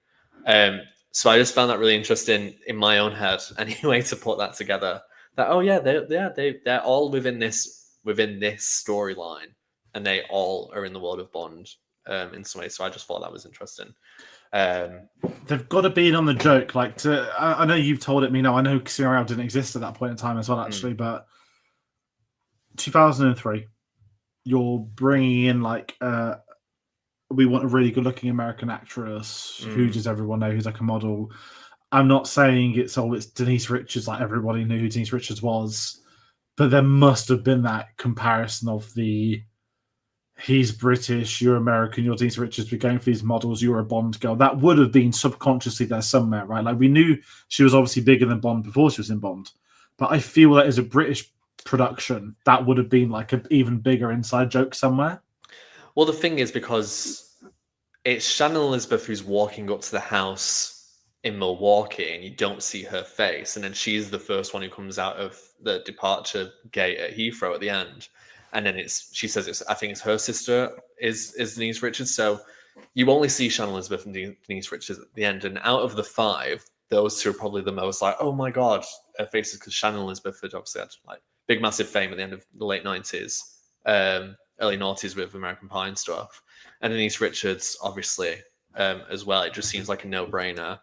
So I just found that really interesting in my own head, anyway, to put that together. That they're all within this storyline, and they all are in the world of Bond in some way. So I just thought that was interesting. They've got to be in on the joke. Like, I know you've told it me now. I know Casino Royale didn't exist at that point in time as well, actually. But 2003, you're bringing in like. We want a really good-looking American actress who does everyone know who's like a model. I'm not saying it's Denise Richards, like everybody knew who Denise Richards was, but there must have been that comparison of he's British, you're American, you're Denise Richards, we're going for these models, you're a Bond girl. That would have been subconsciously there somewhere, right? Like, we knew she was obviously bigger than Bond before she was in Bond, but I feel that as a British production, that would have been like an even bigger inside joke somewhere. Well, the thing is, because it's Shannon Elizabeth who's walking up to the house in Milwaukee, and you don't see her face, and then she's the first one who comes out of the departure gate at Heathrow at the end, and then she says I think it's her sister is Denise Richards. So you only see Shannon Elizabeth and Denise Richards at the end, and out of the 5, those 2 are probably the most like, oh my god, her faces, because Shannon Elizabeth had obviously had like big massive fame at the end of the late 90s, early noughties with American Pie and stuff, and Denise Richards obviously as well. It just seems like a no-brainer.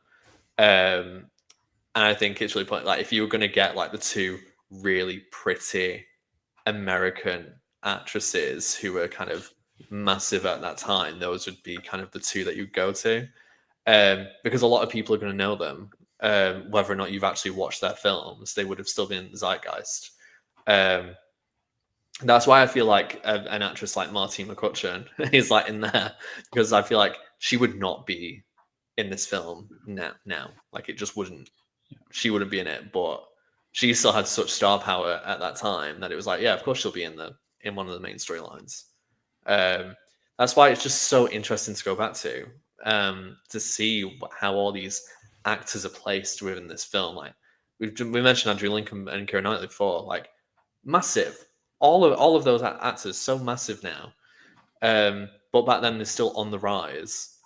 And I think it's really important. Like, if you were going to get like the 2 really pretty American actresses who were kind of massive at that time, those would be kind of the 2 that you go to, because a lot of people are going to know them, whether or not you've actually watched their films. They would have still been in the zeitgeist. That's why I feel like an actress like Martine McCutcheon is like in there, because I feel like she would not be in this film now. Like, it just wouldn't. She wouldn't be in it, but she still had such star power at that time that it was like, yeah, of course she'll be in one of the main storylines. That's why it's just so interesting to go back to see how all these actors are placed within this film. Like, we mentioned Andrew Lincoln and Keira Knightley before, like, massive. All of those actors so massive now, but back then they're still on the rise.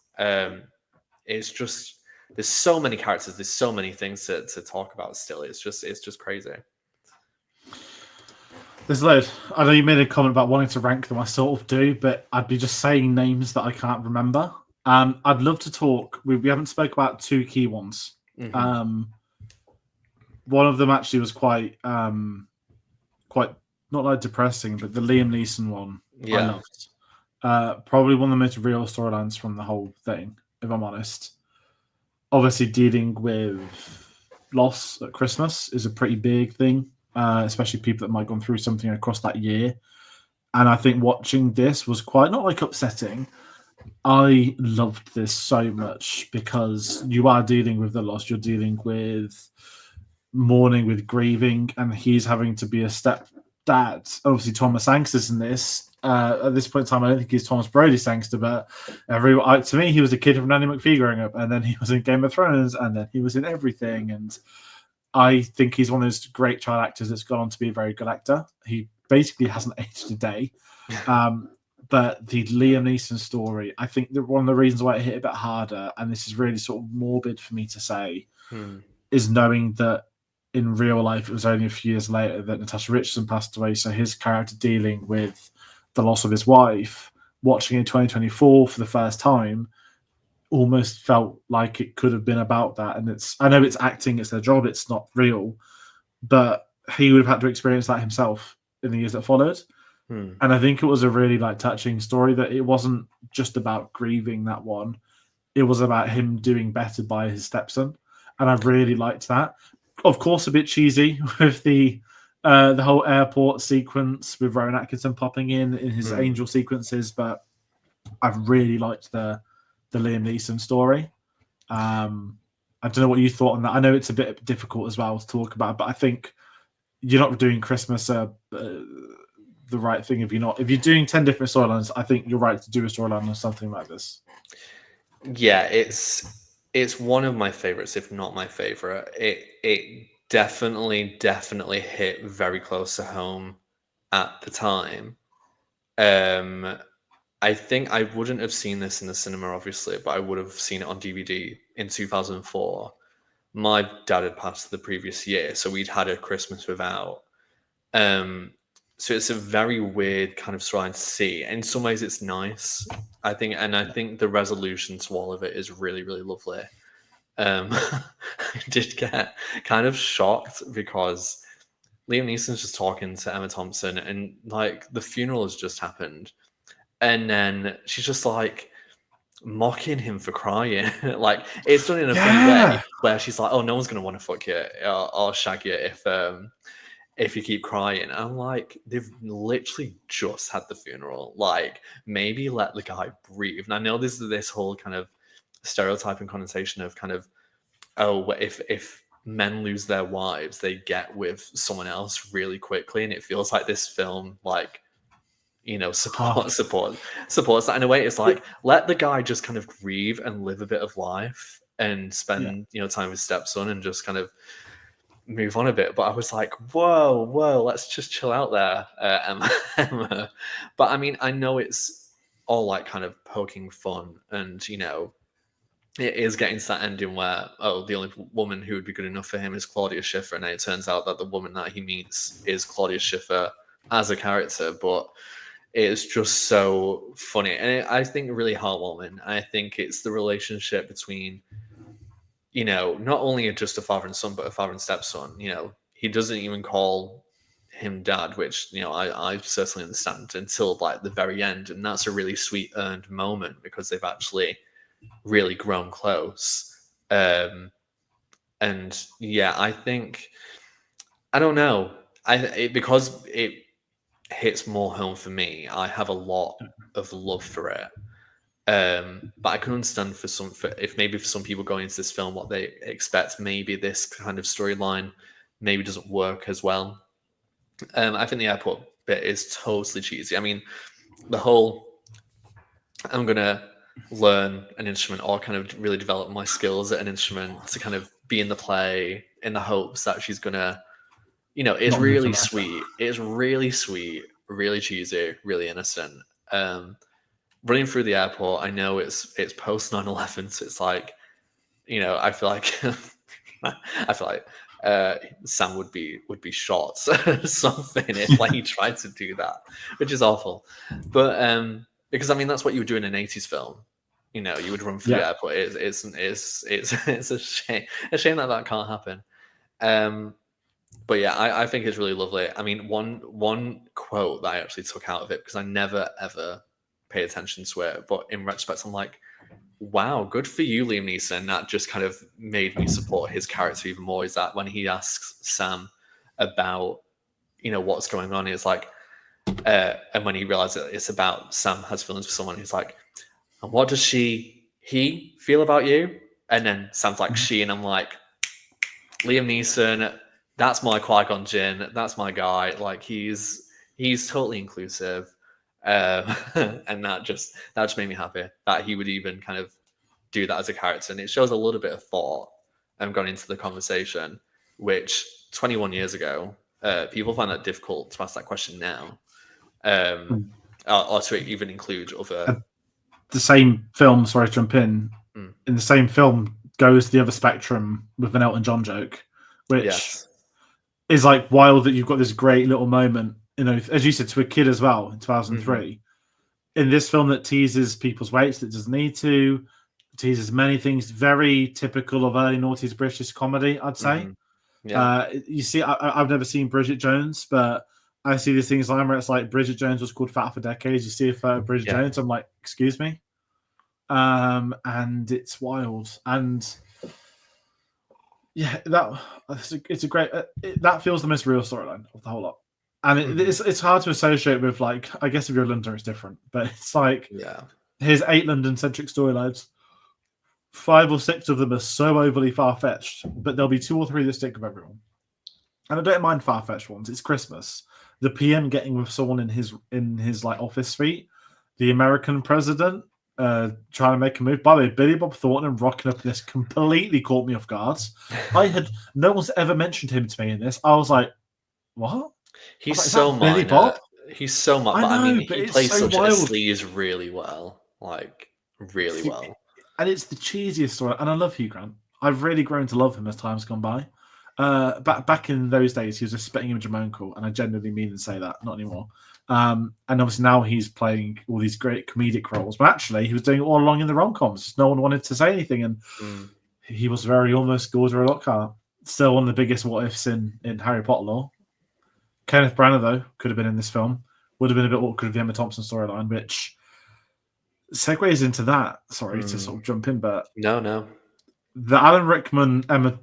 It's just, there's so many characters, there's so many things to talk about still. It's just crazy. There's a load. I know you made a comment about wanting to rank them. I sort of do, but I'd be just saying names that I can't remember. I'd love to talk. We haven't spoke about 2 key ones. Mm-hmm. One of them actually was quite not like depressing, but the Liam Neeson one I loved. Probably one of the most real storylines from the whole thing, if I'm honest. Obviously, dealing with loss at Christmas is a pretty big thing, especially people that might have gone through something across that year. And I think watching this was quite, not like upsetting. I loved this so much because you are dealing with the loss, you're dealing with mourning, with grieving, and he's having to be a stepdad. Obviously, Thomas Hanks is in this. At this point in time, I don't think he's Thomas Brody Sangster, but to me, he was a kid from Nanny McPhee growing up, and then he was in Game of Thrones, and then he was in everything. And I think he's one of those great child actors that's gone on to be a very good actor. He basically hasn't aged a day. But the Liam Neeson story, I think that one of the reasons why it hit a bit harder, and this is really sort of morbid for me to say, is knowing that in real life it was only a few years later that Natasha Richardson passed away. So his character dealing with the loss of his wife, watching in 2024 for the first time, almost felt like it could have been about that. And I know it's acting, it's their job, it's not real, but he would have had to experience that himself in the years that followed. And I think it was a really touching story, that it wasn't just about grieving that one. It was about him doing better by his stepson. And I really liked that. Of course, a bit cheesy with the whole airport sequence with Rowan Atkinson popping in his angel sequences, but I've really liked the Liam Neeson story. I don't know what you thought on that. I know it's a bit difficult as well to talk about, but I think you're not doing Christmas the right thing if you're doing 10 different storylines. I think you're right to do a storyline on something like this. Yeah, it's one of my favorites, if not my favorite. It definitely hit very close to home at the time. I think I wouldn't have seen this in the cinema, obviously, but I would have seen it on DVD in 2004. My dad had passed the previous year, so we'd had a Christmas without. So it's a very weird kind of storyline to see. In some ways, it's nice, I think, and I think the resolution to all of it is really, really lovely. I did get kind of shocked because Liam Neeson's just talking to Emma Thompson, and the funeral has just happened, and then she's just mocking him for crying. It's done in a funny way where she's like, "Oh, no one's gonna want to fuck you or shag you if you keep crying." And I'm like, they've literally just had the funeral. Maybe let the guy breathe. And I know this is this whole kind of stereotype and connotation of kind of, oh, if men lose their wives, they get with someone else really quickly. And it feels like this film, supports that in a way. It's like, let the guy just kind of grieve and live a bit of life and spend time with his stepson and just kind of move on a bit. But I was like, whoa, let's just chill out there, Emma. But I mean, I know it's all like kind of poking fun, and it is getting to that ending where, the only woman who would be good enough for him is Claudia Schiffer, and it turns out that the woman that he meets is Claudia Schiffer as a character. But it's just so funny, and I think really heartwarming. I think it's the relationship between, not only just a father and son, but a father and stepson. He doesn't even call him dad, which I certainly understand until like the very end, and that's a really sweet earned moment because they've actually really grown close. And yeah, I think, I don't know, because it hits more home for me, I have a lot of love for it. But I can understand for some people going into this film, what they expect, maybe this kind of storyline maybe doesn't work as well. I think the airport bit is totally cheesy. I mean, the whole, I'm gonna learn an instrument or kind of really develop my skills at an instrument to kind of be in the play in the hopes that she's gonna, it's really sweet. It's really sweet, really cheesy, really innocent. Running through the airport, I know it's post 9/11, so it's like, I feel like Sam would be shot or something if like he tried to do that, which is awful. But because I mean that's what you would do in an 80s film. You would run through the airport. It's a shame that can't happen. But yeah, I think it's really lovely. I mean, one quote that I actually took out of it, because I never ever pay attention to it, but in retrospect, I'm like, wow, good for you, Liam Neeson. That just kind of made me support his character even more. Is that when he asks Sam about, what's going on, it's like, and when he realizes that it's about Sam has feelings for someone, he's like, and what does he feel about you? And then Sam's like, she, and I'm like, Liam Neeson, that's my Qui-Gon Jinn, that's my guy. Like he's totally inclusive. And that just made me happy that he would even kind of do that as a character, and it shows a little bit of thought gone into the conversation, which 21 years ago, people find that difficult to ask that question now, or to even include other. The same film, sorry to jump in the same film goes the other spectrum with an Elton John joke, which is like wild that you've got this great little moment, as you said, to a kid as well in 2003. In this film that teases people's weights that doesn't need to, teases many things, very typical of early noughties British comedy, I'd say. You see, I've never seen Bridget Jones, but I see these things where it's like Bridget Jones was called fat for decades. You see a photo of Bridget Jones, I'm like, excuse me? And it's wild. And yeah, it's a great, that feels the most real storyline of the whole lot. And it's hard to associate with, like, I guess if you're a Londoner, it's different. But it's like, here's 8 London-centric storylines. 5 or 6 of them are so overly far-fetched, but there'll be 2 or 3 that stick with everyone. And I don't mind far-fetched ones. It's Christmas. The PM getting with someone in his like office suite. The American president trying to make a move. By the way, Billy Bob Thornton rocking up in this completely caught me off guard. No one's ever mentioned him to me in this. I was like, what? He's like, so minor. Bob? He's so minor. I know, he plays such a sleaze really well. Like, really well. And it's the cheesiest story. And I love Hugh Grant. I've really grown to love him as time's gone by. Back in those days, he was a spitting image of my uncle, and I genuinely mean and say that, not anymore. And obviously now he's playing all these great comedic roles, but actually he was doing it all along in the rom-coms. No one wanted to say anything, and he was very almost Gordon Lockhart. Still one of the biggest what-ifs in Harry Potter lore. Kenneth Branagh, though, could have been in this film. Would have been a bit awkward with the Emma Thompson storyline, which segues into that. Sorry to sort of jump in, but no. The Alan Rickman I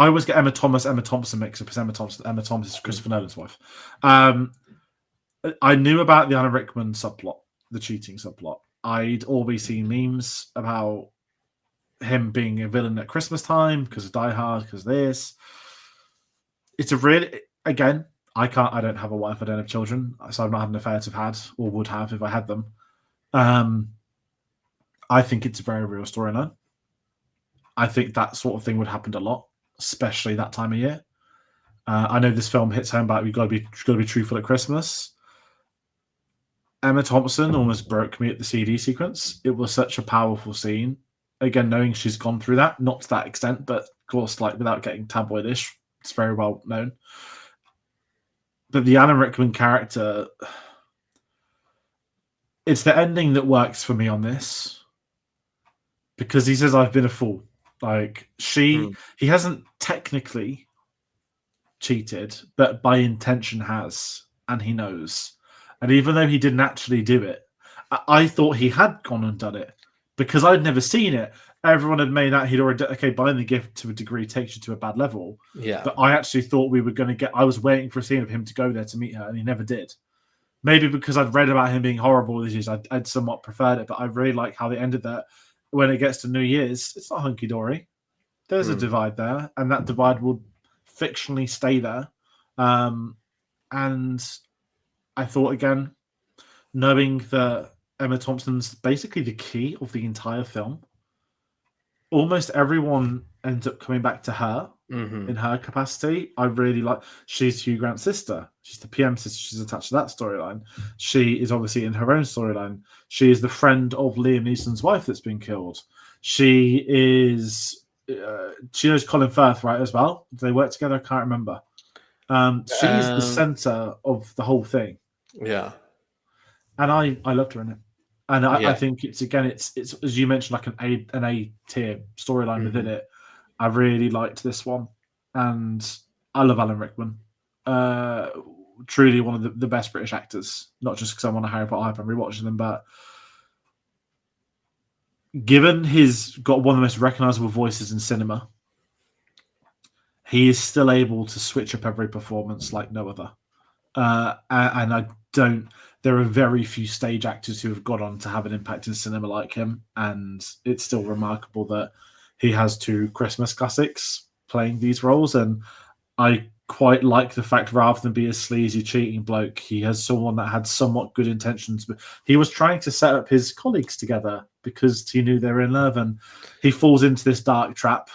always get Emma Thompson mixed up as Emma Thompson. Emma Thompson is Christopher Nolan's wife. I knew about the Alan Rickman subplot, the cheating subplot. I'd always seen memes about him being a villain at Christmas time because of Die Hard, because of this. It's a really, again, I don't have a wife. I don't have children, so I've not had an affair to have had or would have if I had them. I think it's a very real storyline. I think that sort of thing would happen a lot, especially that time of year. I know this film hits home about you've got to be truthful at Christmas. Emma Thompson almost broke me at the CD sequence. It was such a powerful scene. Again, knowing she's gone through that, not to that extent, but of course, like without getting tabloidish, it's very well known. But the Alan Rickman character, it's the ending that works for me on this because he says, "I've been a fool." Like he hasn't technically cheated, but by intention has, and he knows. And even though he didn't actually do it, I thought he had gone and done it because I'd never seen it. Everyone had made out he'd already buying the gift to a degree takes you to a bad level. Yeah. But I actually thought we were going to get. I was waiting for a scene of him to go there to meet her, and he never did. Maybe because I'd read about him being horrible these years, I'd somewhat preferred it. But I really like how they ended that. When it gets to New Year's, it's not hunky dory. There's a divide there, and that divide will fictionally stay there. And I thought, again, knowing that Emma Thompson's basically the key of the entire film, almost everyone ends up coming back to her in her capacity. I really like. She's Hugh Grant's sister. She's the PM sister. She's attached to that storyline. She is obviously in her own storyline. She is the friend of Liam Neeson's wife that's been killed. She is. She knows Colin Firth, right, as well. Do they work together? I can't remember. She's the center of the whole thing. Yeah. And I loved her in it. And I think it's as you mentioned, like an A tier storyline within it. I really liked this one. And I love Alan Rickman. Truly one of the best British actors. Not just because I'm on a Harry Potter hype and rewatching them, but given he's got one of the most recognizable voices in cinema, he is still able to switch up every performance like no other. And there are very few stage actors who have gone on to have an impact in cinema like him. And it's still remarkable that he has 2 Christmas classics playing these roles. And I quite like the fact rather than be a sleazy cheating bloke, he has someone that had somewhat good intentions, but he was trying to set up his colleagues together because he knew they were in love, and he falls into this dark trap.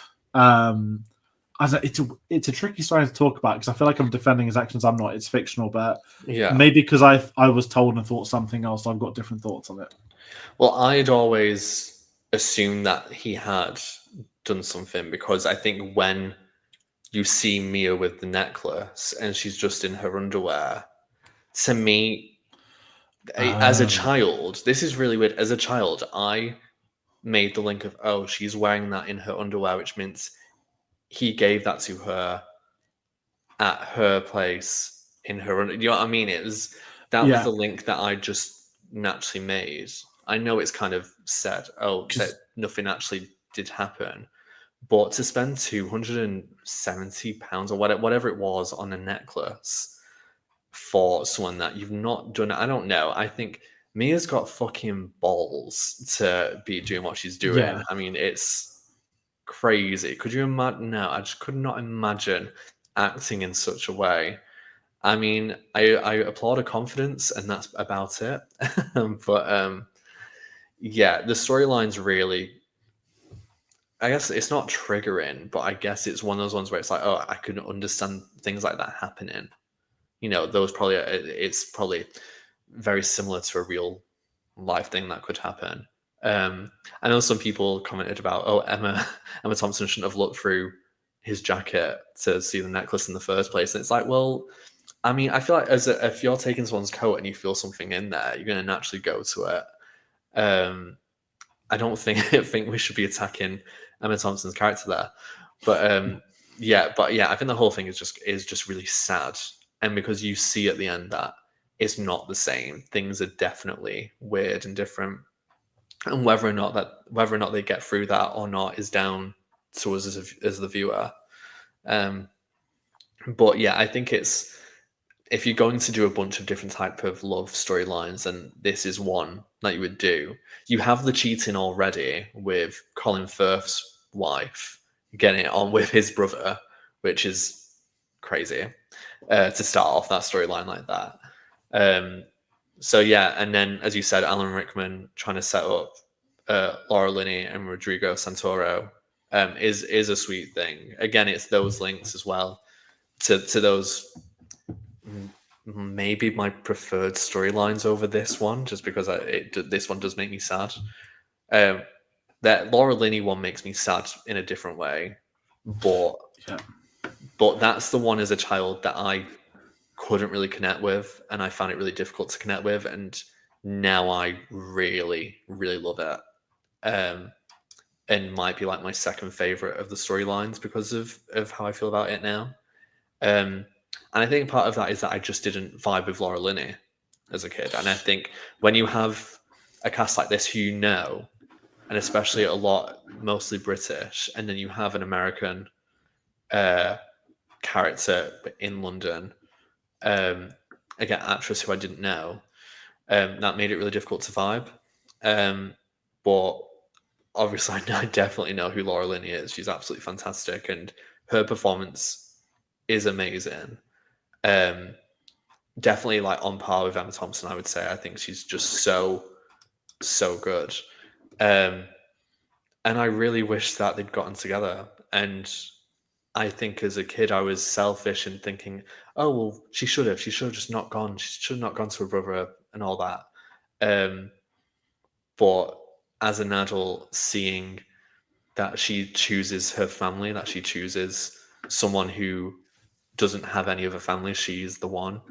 It's a tricky story to talk about because I feel like I'm defending his actions. I'm not. It's fictional, but maybe because I was told and thought something else, I've got different thoughts on it. Well, I'd always assumed that he had done something because I think when you see Mia with the necklace and she's just in her underwear, to me, as a child, this is really weird. As a child, I made the link of, oh, she's wearing that in her underwear, which means he gave that to her at her place in her underwear. You know what I mean? Was the link that I just naturally made. I know it's kind of said, oh, that nothing actually did happen. But to spend £270 or whatever it was on a necklace for someone that you've not done, I don't know. I think Mia's got fucking balls to be doing what she's doing. Yeah. I mean, it's crazy. Could you imagine? No, I just could not imagine acting in such a way. I mean, I applaud her confidence, and that's about it. But yeah, the storyline's really, I guess it's not triggering, but I guess it's one of those ones where it's like, oh, I couldn't understand things like that happening. You know, it's probably very similar to a real life thing that could happen. I know some people commented about, oh, Emma Thompson shouldn't have looked through his jacket to see the necklace in the first place. And it's like, well, I mean, I feel like if you're taking someone's coat and you feel something in there, you're going to naturally go to it. I don't think we should be attacking Emma Thompson's character there, but I think the whole thing is just really sad, and because you see at the end that it's not the same. Things are definitely weird and different, and whether or not they get through that or not is down to us as the viewer. But yeah, I think it's, if you're going to do a bunch of different type of love storylines, and this is one that you would do, you have the cheating already with Colin Firth's wife getting it on with his brother, which is crazy. to start off that storyline like that. So yeah, and then as you said, Alan Rickman trying to set up Laura Linney and Rodrigo Santoro is a sweet thing. Again, it's those links as well to those maybe my preferred storylines over this one, just because this one does make me sad. That Laura Linney one makes me sad in a different way, but that's the one as a child that I couldn't really connect with, and I found it really difficult to connect with, and now I really, really love it. And might be like my second favorite of the storylines because of how I feel about it now. And I think part of that is that I just didn't vibe with Laura Linney as a kid. And I think when you have a cast like this who you know, and especially a lot, mostly British, and then you have an American character in London, again, actress who I didn't know, that made it really difficult to vibe. But obviously, I definitely know who Laura Linney is. She's absolutely fantastic, and her performance is amazing. Definitely like on par with Emma Thompson, I would say. I think she's just so good. And I really wish that they'd gotten together. And I think as a kid, I was selfish in thinking, oh, well, she should have just not gone. She should have not gone to her brother and all that. But as an adult, seeing that she chooses her family, that she chooses someone who doesn't have any other family, she's the one,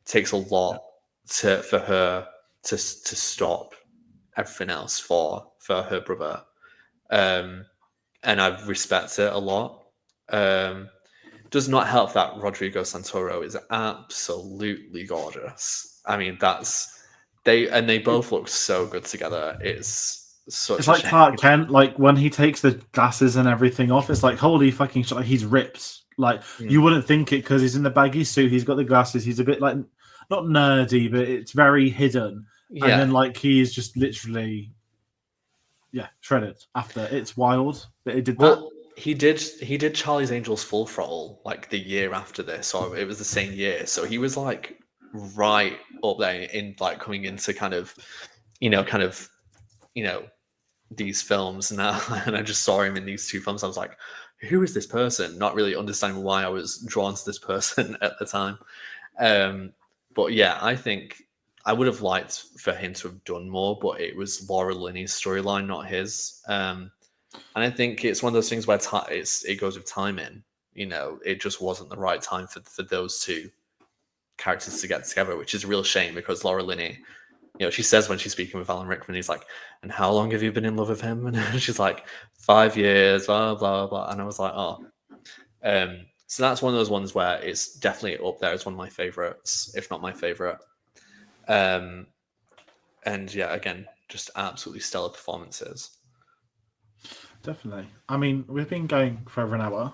takes a lot for her to stop everything else for her brother. And I respect it a lot. Does not help that Rodrigo Santoro is absolutely gorgeous. I mean, they both look so good together. It's like Clark Kent, like when he takes the glasses and everything off, it's like holy fucking shit, like he's ripped. Like you wouldn't think it because he's in the baggy suit, he's got the glasses, he's a bit like not nerdy, but it's very hidden. Yeah. And then like he's just literally shredded after. It's wild that he did that. He did Charlie's Angels Full Throttle like the year after this, or it was the same year. So he was like right up there in like coming into kind of these films now. And I just saw him in these two films. I was like, who is this person? Not really understanding why I was drawn to this person at the time. But yeah, I think I would have liked for him to have done more, but it was Laura Linney's storyline, not his. And I think it's one of those things where it goes with timing. It just wasn't the right time for those two characters to get together, which is a real shame because Laura Linney, she says when she's speaking with Alan Rickman, he's like, and how long have you been in love with him? And she's like, 5 years, blah, blah, blah. And I was like, oh. So that's one of those ones where it's definitely up there as one of my favorites, if not my favorite. And yeah, again, just absolutely stellar performances. Definitely. I mean, we've been going for over an hour.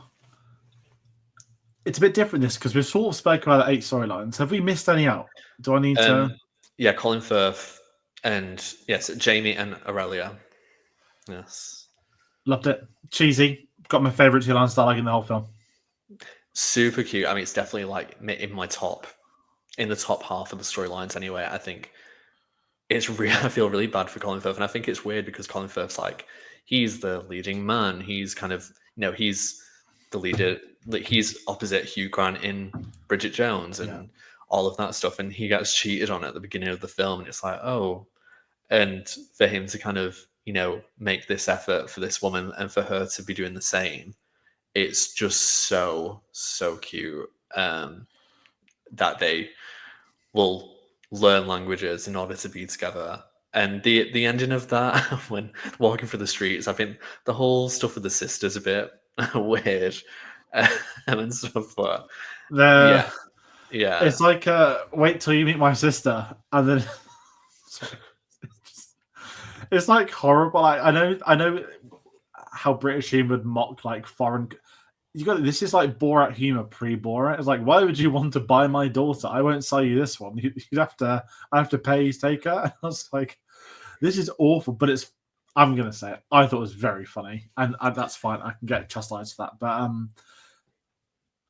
It's a bit different this because we've sort of spoken about the 8 storylines. Have we missed any out? Do I need to? Yeah, Colin Firth and yes, Jamie and Aurelia. Yes. Loved it. Cheesy. Got my favourite 2 lines that I like in the whole film. Super cute. I mean, it's definitely like in the top half of the storylines anyway. I think it's real. I feel really bad for Colin Firth, and I think it's weird because Colin Firth's like, he's the leading man. He's kind of, he's the leader. He's opposite Hugh Grant in Bridget Jones and all of that stuff. And he gets cheated on at the beginning of the film. And it's like, oh, and for him to kind of, make this effort for this woman and for her to be doing the same. It's just so, so cute that they will learn languages in order to be together. And the ending of that, when walking through the streets, I think the whole stuff with the sisters a bit weird and stuff. But yeah, it's like wait till you meet my sister, and then it's like horrible. Like, I know how British humor would mock like foreign. This is like Borat humor pre-Borat. It's like, why would you want to buy my daughter? I won't sell you this one. I have to pay to take her. And I was like, this is awful, but I'm gonna say it. I thought it was very funny, and that's fine. I can get chastised for that. But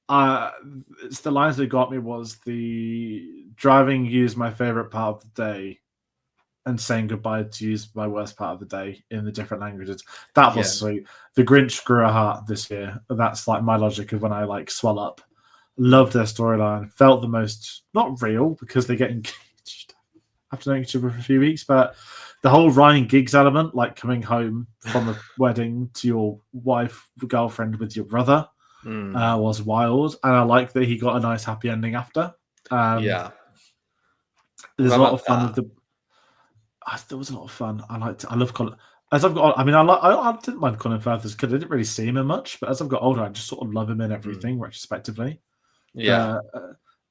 It's the lines that got me was the driving you is my favorite part of the day, and saying goodbye to you is my worst part of the day in the different languages. That was sweet. The Grinch grew a heart this year. That's like my logic of when I like swell up. Loved their storyline. Felt the most not real because they get engaged after knowing each other for a few weeks, but the whole Ryan Giggs element, like coming home from a wedding to your wife, girlfriend with your brother, was wild. And I like that he got a nice happy ending after. Yeah. There's a lot of fun with the. There was a lot of fun. I love Colin. As I've got, I mean, I didn't mind Colin Firth as a kid. I didn't really see him in much, but as I've got older, I just sort of love him in everything, retrospectively. Yeah.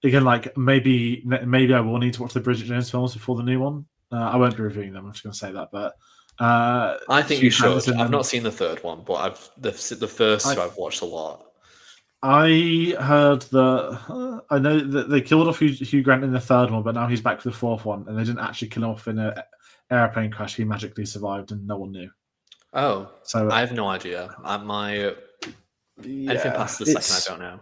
Again, like maybe I will need to watch the Bridget Jones films before the new one. I won't be reviewing them. I'm just going to say that, but I think you should. I've not seen the third one, but the first two I've watched a lot. I heard I know that they killed off Hugh Grant in the third one, but now he's back for the fourth one, and they didn't actually kill him off in an airplane crash. He magically survived, and no one knew. Oh, so I have no idea. Anything past the second, I don't know.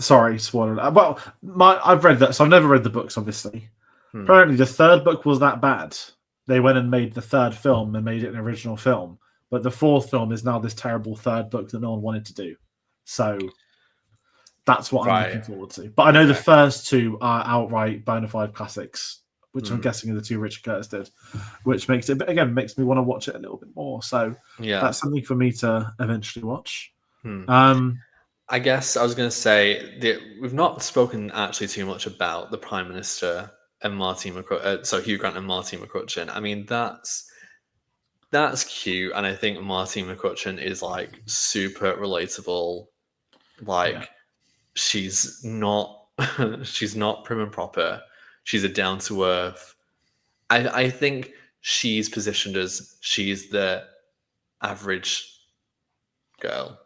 Sorry, spoiled. Well, I've read that, so I've never read the books, obviously. Apparently, the third book was that bad. They went and made the third film and made it an original film. But the fourth film is now this terrible third book that no one wanted to do. So that's what I'm looking forward to. But I know the first two are outright bona fide classics, which I'm guessing are the two Richard Curtis did, which makes it, again, makes me want to watch it a little bit more. So that's something for me to eventually watch. I guess I was going to say that we've not spoken actually too much about the Prime Minister and Hugh Grant and Martine McCutcheon. I mean, that's cute, and I think Martine McCutcheon is like super relatable. Like, she's not prim and proper. She's a down to earth. I think she's positioned as she's the average girl.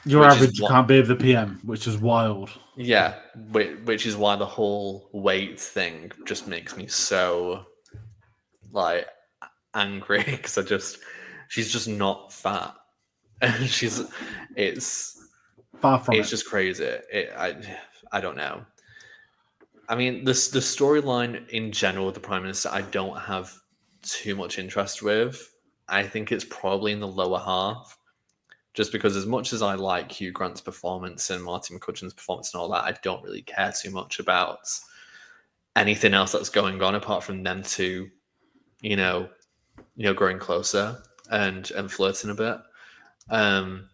Your average can't be the PM, which is wild. Yeah, which is why the whole weight thing just makes me so like angry, because she's just not fat, and it's far from it's just crazy. I don't know. I mean, the storyline in general with the Prime Minister, I don't have too much interest with. I think it's probably in the lower half. Just because as much as I like Hugh Grant's performance and Martine McCutcheon's performance and all that, I don't really care too much about anything else that's going on apart from them two, growing closer and flirting a bit. And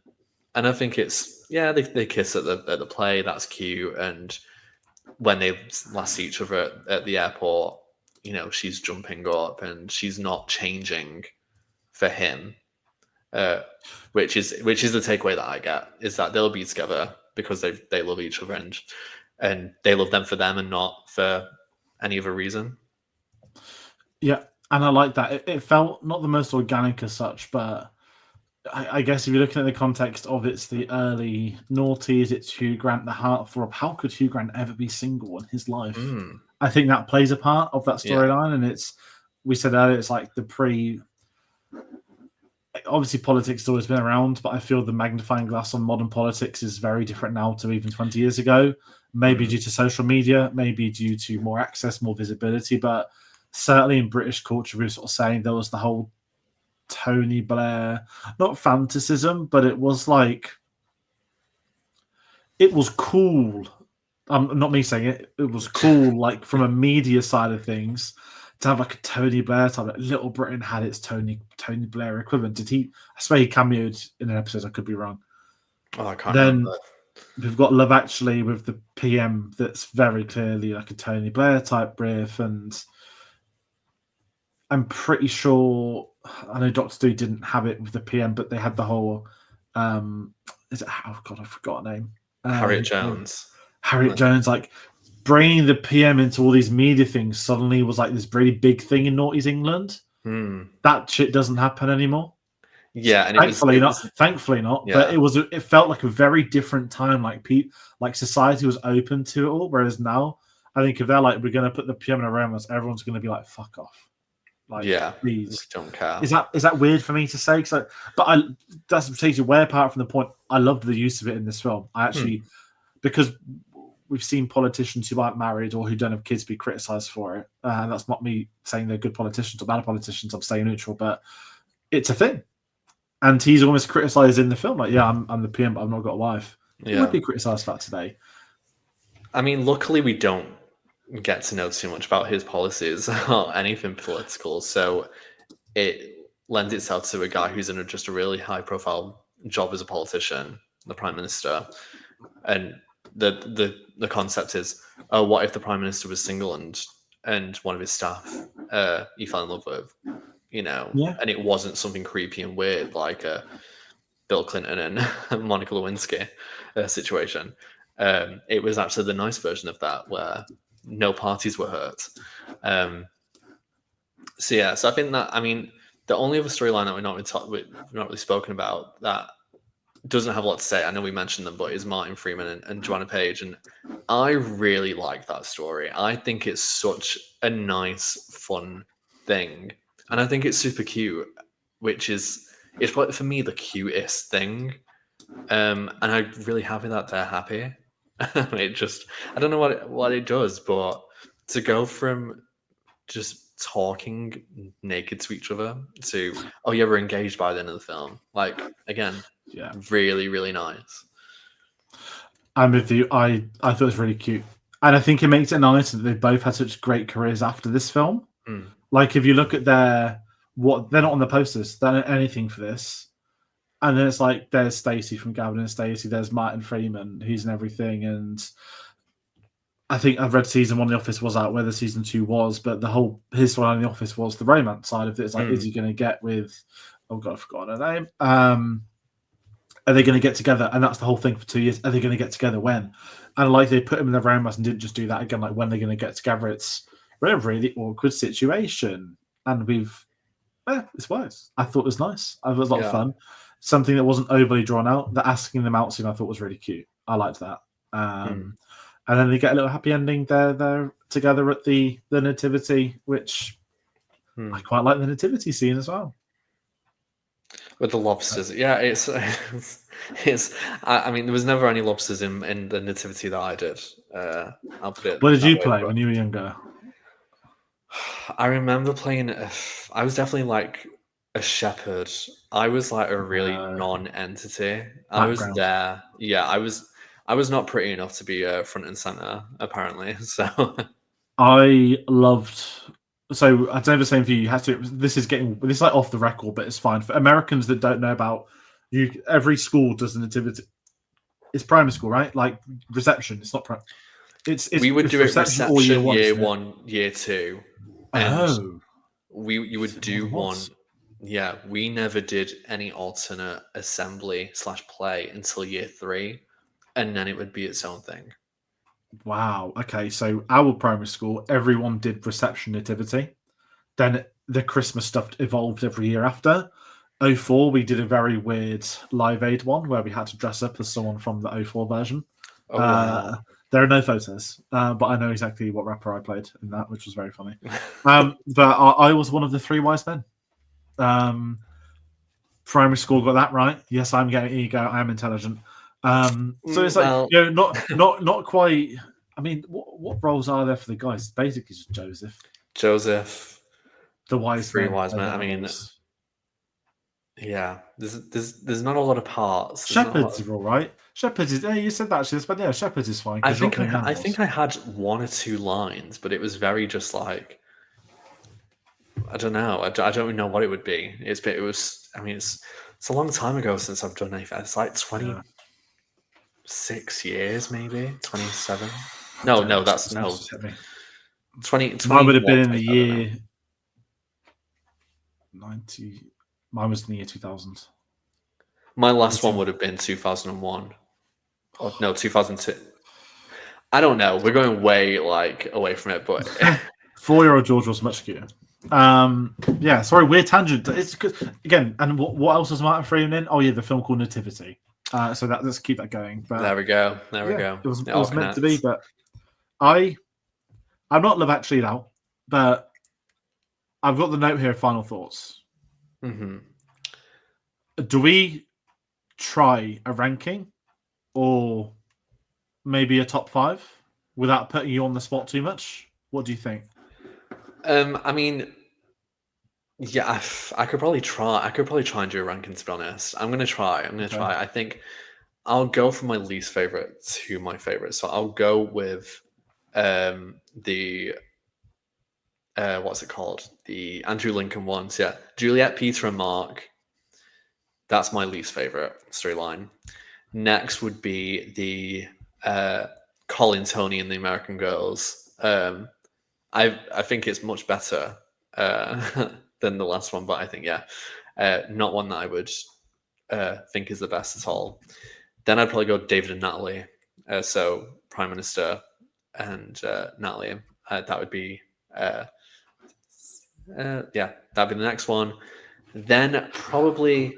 I think it's, they kiss at the play. That's cute. And when they last see each other at the airport, she's jumping up and she's not changing for him. Which is the takeaway that I get, is that they'll be together because they love each other and they love them for them and not for any other reason. Yeah, and I like that. It felt not the most organic as such, but I guess if you're looking at the context of it's the early noughties, it's Hugh Grant, the heartthrob. How could Hugh Grant ever be single in his life? I think that plays a part of that storyline, and we said earlier, it's like the pre. Obviously, politics has always been around, but I feel the magnifying glass on modern politics is very different now to even 20 years ago. Maybe due to social media, maybe due to more access, more visibility, but certainly in British culture, we were sort of saying there was the whole Tony Blair, not fantasism, but it was like, it was cool. Not me saying it. It was cool, like from a media side of things, to have like a Tony Blair type. Like Little Britain had its Tony Blair equivalent. I swear he cameoed in an episode. I could be wrong. Oh, I can't remember. We've got Love Actually with the PM that's very clearly like a Tony Blair type brief, and I'm pretty sure, I know Doctor Who didn't have it with the PM, but they had the whole I forgot her name. Harriet Jones. Harriet Jones, like bringing the PM into all these media things suddenly was like this really big thing in noughties England. That shit doesn't happen anymore. Yeah, and thankfully not. Yeah. But it felt like a very different time. Like society was open to it all. Whereas now, I think if they're like, we're going to put the PM in a room, everyone's going to be like, fuck off. Like, Yeah, please. don't care. Is that weird for me to say? That's particularly way apart from the point. I loved the use of it in this film. I actually, because we've seen politicians who aren't married or who don't have kids be criticised for it. And that's not me saying they're good politicians or bad politicians. I'm staying neutral, but it's a thing. And he's almost criticised in the film, like, yeah, I'm the PM, but I've not got a wife. He would be criticised for that today. I mean, luckily we don't get to know too much about his policies or anything political, so it lends itself to a guy who's in just a really high-profile job as a politician, the Prime Minister, and the concept is, what if the Prime Minister was single and one of his staff he fell in love with, and it wasn't something creepy and weird like Bill Clinton and Monica Lewinsky situation. It was actually the nice version of that where no parties were hurt. So I think that, I mean, the only other storyline that we've not really spoken about that doesn't have a lot to say, I know we mentioned them, but is Martin Freeman and Joanna Page, and I really like that story. I think it's such a nice, fun thing, and I think it's super cute, which is, it's probably for me the cutest thing, and I'm really happy that they're happy. It just, I don't know what it does, but to go from just talking naked to each other to, oh yeah, we're engaged by the end of the film, like, again, really, really nice. I'm with you. I thought it was really cute, and I think it makes it nice that they both had such great careers after this film. Like, if you look at they're not on the posters, they're not anything for this. And then it's like, there's Stacey from Gavin and Stacey, there's Martin Freeman, who's in everything. And I think I've read season 1 of The Office was out, whether season 2 was, but his storyline in The Office was the romance side of it. It's like, is he going to get with, oh God, I've forgotten her name. Are they going to get together? And that's the whole thing for 2 years. Are they going to get together when? And like, they put him in the romance and didn't just do that again. Like, when they're going to get together, it's a really awkward situation. And it's worse. I thought it was nice. I thought it was a lot of fun. Something that wasn't overly drawn out. The asking them out scene I thought was really cute. I liked that. And then they get a little happy ending. They're together at the nativity, which I quite like the nativity scene as well. With the lobsters, it's I mean, there was never any lobsters in the nativity that I did. I'll put it. What did you play when you were younger? I remember playing. I was definitely like a shepherd. I was like a really non-entity. I was there. Yeah, I was not pretty enough to be front and center, apparently. So I loved. So I'd say the same for you. You had to. This is like off the record, but it's fine for Americans that don't know about you. Every school does the nativity. It's primary school, right? Like reception. It's not. We would do it reception year 1, year 2, and you would do one. Yeah, we never did any alternate assembly/play until year 3, and then it would be its own thing. Wow. Okay, so our primary school, everyone did reception nativity. Then the Christmas stuff evolved every year after. 04, we did a very weird Live Aid one where we had to dress up as someone from the 04 version. Oh, wow. There are no photos, but I know exactly what rapper I played in that, which was very funny. But I was one of the 3 wise men. Primary school got that right. Yes, I'm getting ego. I am intelligent. So it's like, not quite. I mean, what roles are there for the guys? Basically, just Joseph, the wise 3 wise men. I mean, yeah. There's not a lot of parts. Shepherds are all right. Shepherds is. Yeah, you said that actually, but yeah, Shepherds is fine. I think I had 1 or 2 lines, but it was very just like, I don't know. I don't even know what it would be. It was. I mean, it's a long time ago since I've done anything. It's like 26 years, maybe 27. No, that's no. 20. Mine would have been in the year 90. Mine was in the year 2000. My last one would have been 2001. Oh, no, 2002. I don't know. We're going way away from it, but 4-year-old George was much cuter. Yeah, sorry, weird tangent. It's again, and what else was Martin Freeman in? Oh yeah, the film called Nativity. So let's keep that going. But there we go. It was meant to be, but I'm not Love Actually now, but I've got the note here. Final thoughts. Mm-hmm. Do we try a ranking or maybe a top 5 without putting you on the spot too much? What do you think? I mean, yeah, I could probably try. I could probably try and do a ranking. To be honest, I'm gonna try. Okay. I think I'll go from my least favorite to my favorite. So I'll go with the what's it called? The Andrew Lincoln ones. Yeah, Juliet, Peter, and Mark. That's my least favorite storyline. Next would be the Colin, Tony, and the American Girls. I think it's much better than the last one, but I think not one that I would think is the best at all. Then I'd probably go David and Natalie. So Prime Minister and Natalie. That would be that'd be the next one. Then probably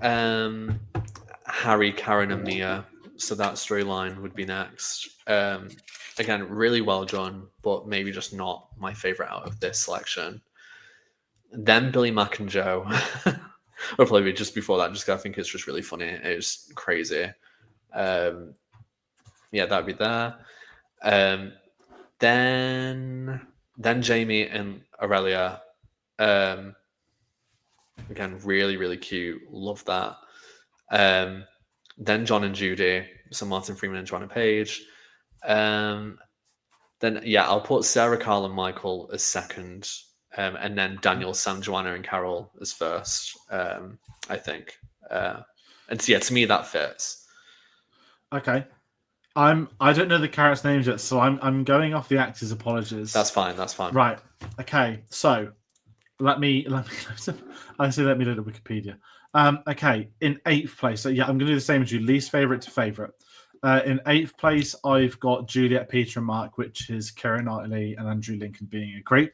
Harry, Karen, and Mia. So that storyline would be next. Again, really well done, but maybe just not my favorite out of this selection. Then Billy, Mac, and Joe. Or probably just before that, just 'cause I think it's just really funny. It's crazy. That'd be there. Then Jamie and Aurelia. Again, really, really cute. Love that. Then John and Judy. So Martin Freeman and Joanna Page. Then I'll put Sarah, Carl, and Michael as second. And then Daniel, Sam, Joanna, and Carol as first. I think. And so to me that fits. Okay. I don't know the characters' names yet, so I'm going off the actors' apologies. That's fine. Right. Okay. So let me I say let me look at Wikipedia. Okay. In 8th place. So I'm gonna do the same as you, least favorite to favorite. In 8th place, I've got Juliet, Peter, and Mark, which is Keira Knightley and Andrew Lincoln being a creep.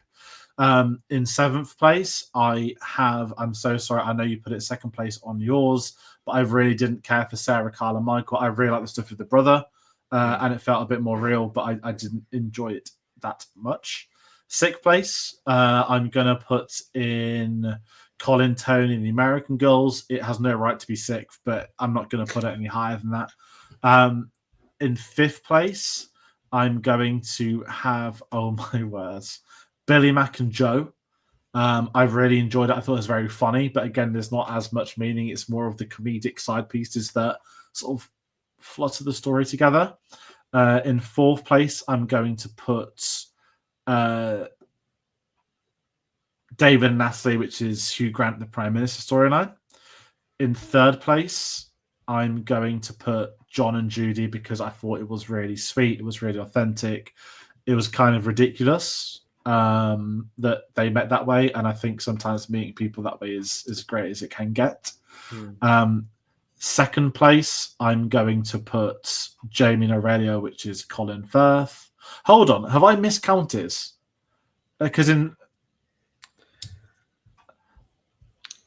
In 7th place, I'm so sorry, I know you put it 2nd place on yours, but I really didn't care for Sarah, Carl, and Michael. I really like the stuff with the brother, and it felt a bit more real, but I didn't enjoy it that much. 6th place, I'm going to put in Colin, Tony, and the American Girls. It has no right to be 6th, but I'm not going to put it any higher than that. In 5th place, I'm going to have, oh my words, Billy, Mac, and Joe. I've really enjoyed it. I thought it was very funny, but again, there's not as much meaning. It's more of the comedic side pieces that sort of flutter the story together. In 4th place, I'm going to put David and Natalie, which is Hugh Grant, the Prime Minister storyline. In 3rd place, I'm going to put John and Judy because I thought it was really sweet. It was really authentic. It was kind of ridiculous that they met that way, and I think sometimes meeting people that way is as great as it can get. 2nd place, I'm going to put Jamie and Aurelia, which is Colin Firth. Hold on, have I miscounted? Because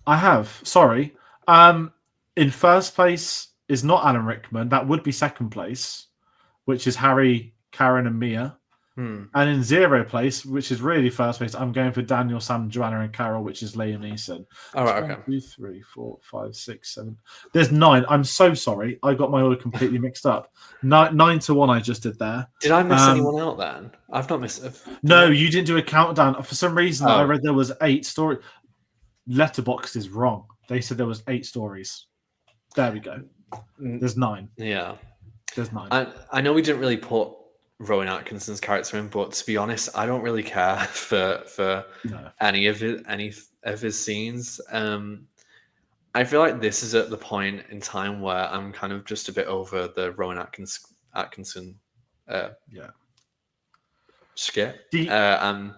I have. Sorry. In 1st place is not Alan Rickman. That would be 2nd place, which is Harry, Karen, and Mia. And in 0 place, which is really 1st place, I'm going for Daniel, Sam, Joanna, and Carol, which is Liam Neeson. All right, okay. 1, 2, 3, 4, 5, 6, 7. There's 9. I'm so sorry. I got my order completely mixed up. 9 to 1 I just did there. Did I miss anyone out then? I've not missed. No, you didn't do a countdown. For some reason, I read there was 8 stories. Letterboxd is wrong. They said there was 8 stories. There we go. There's 9. Yeah. There's 9. I know we didn't really put Rowan Atkinson's character in, but to be honest, I don't really care for any of his scenes. I feel like this is at the point in time where I'm kind of just a bit over the Rowan Atkinson skit. The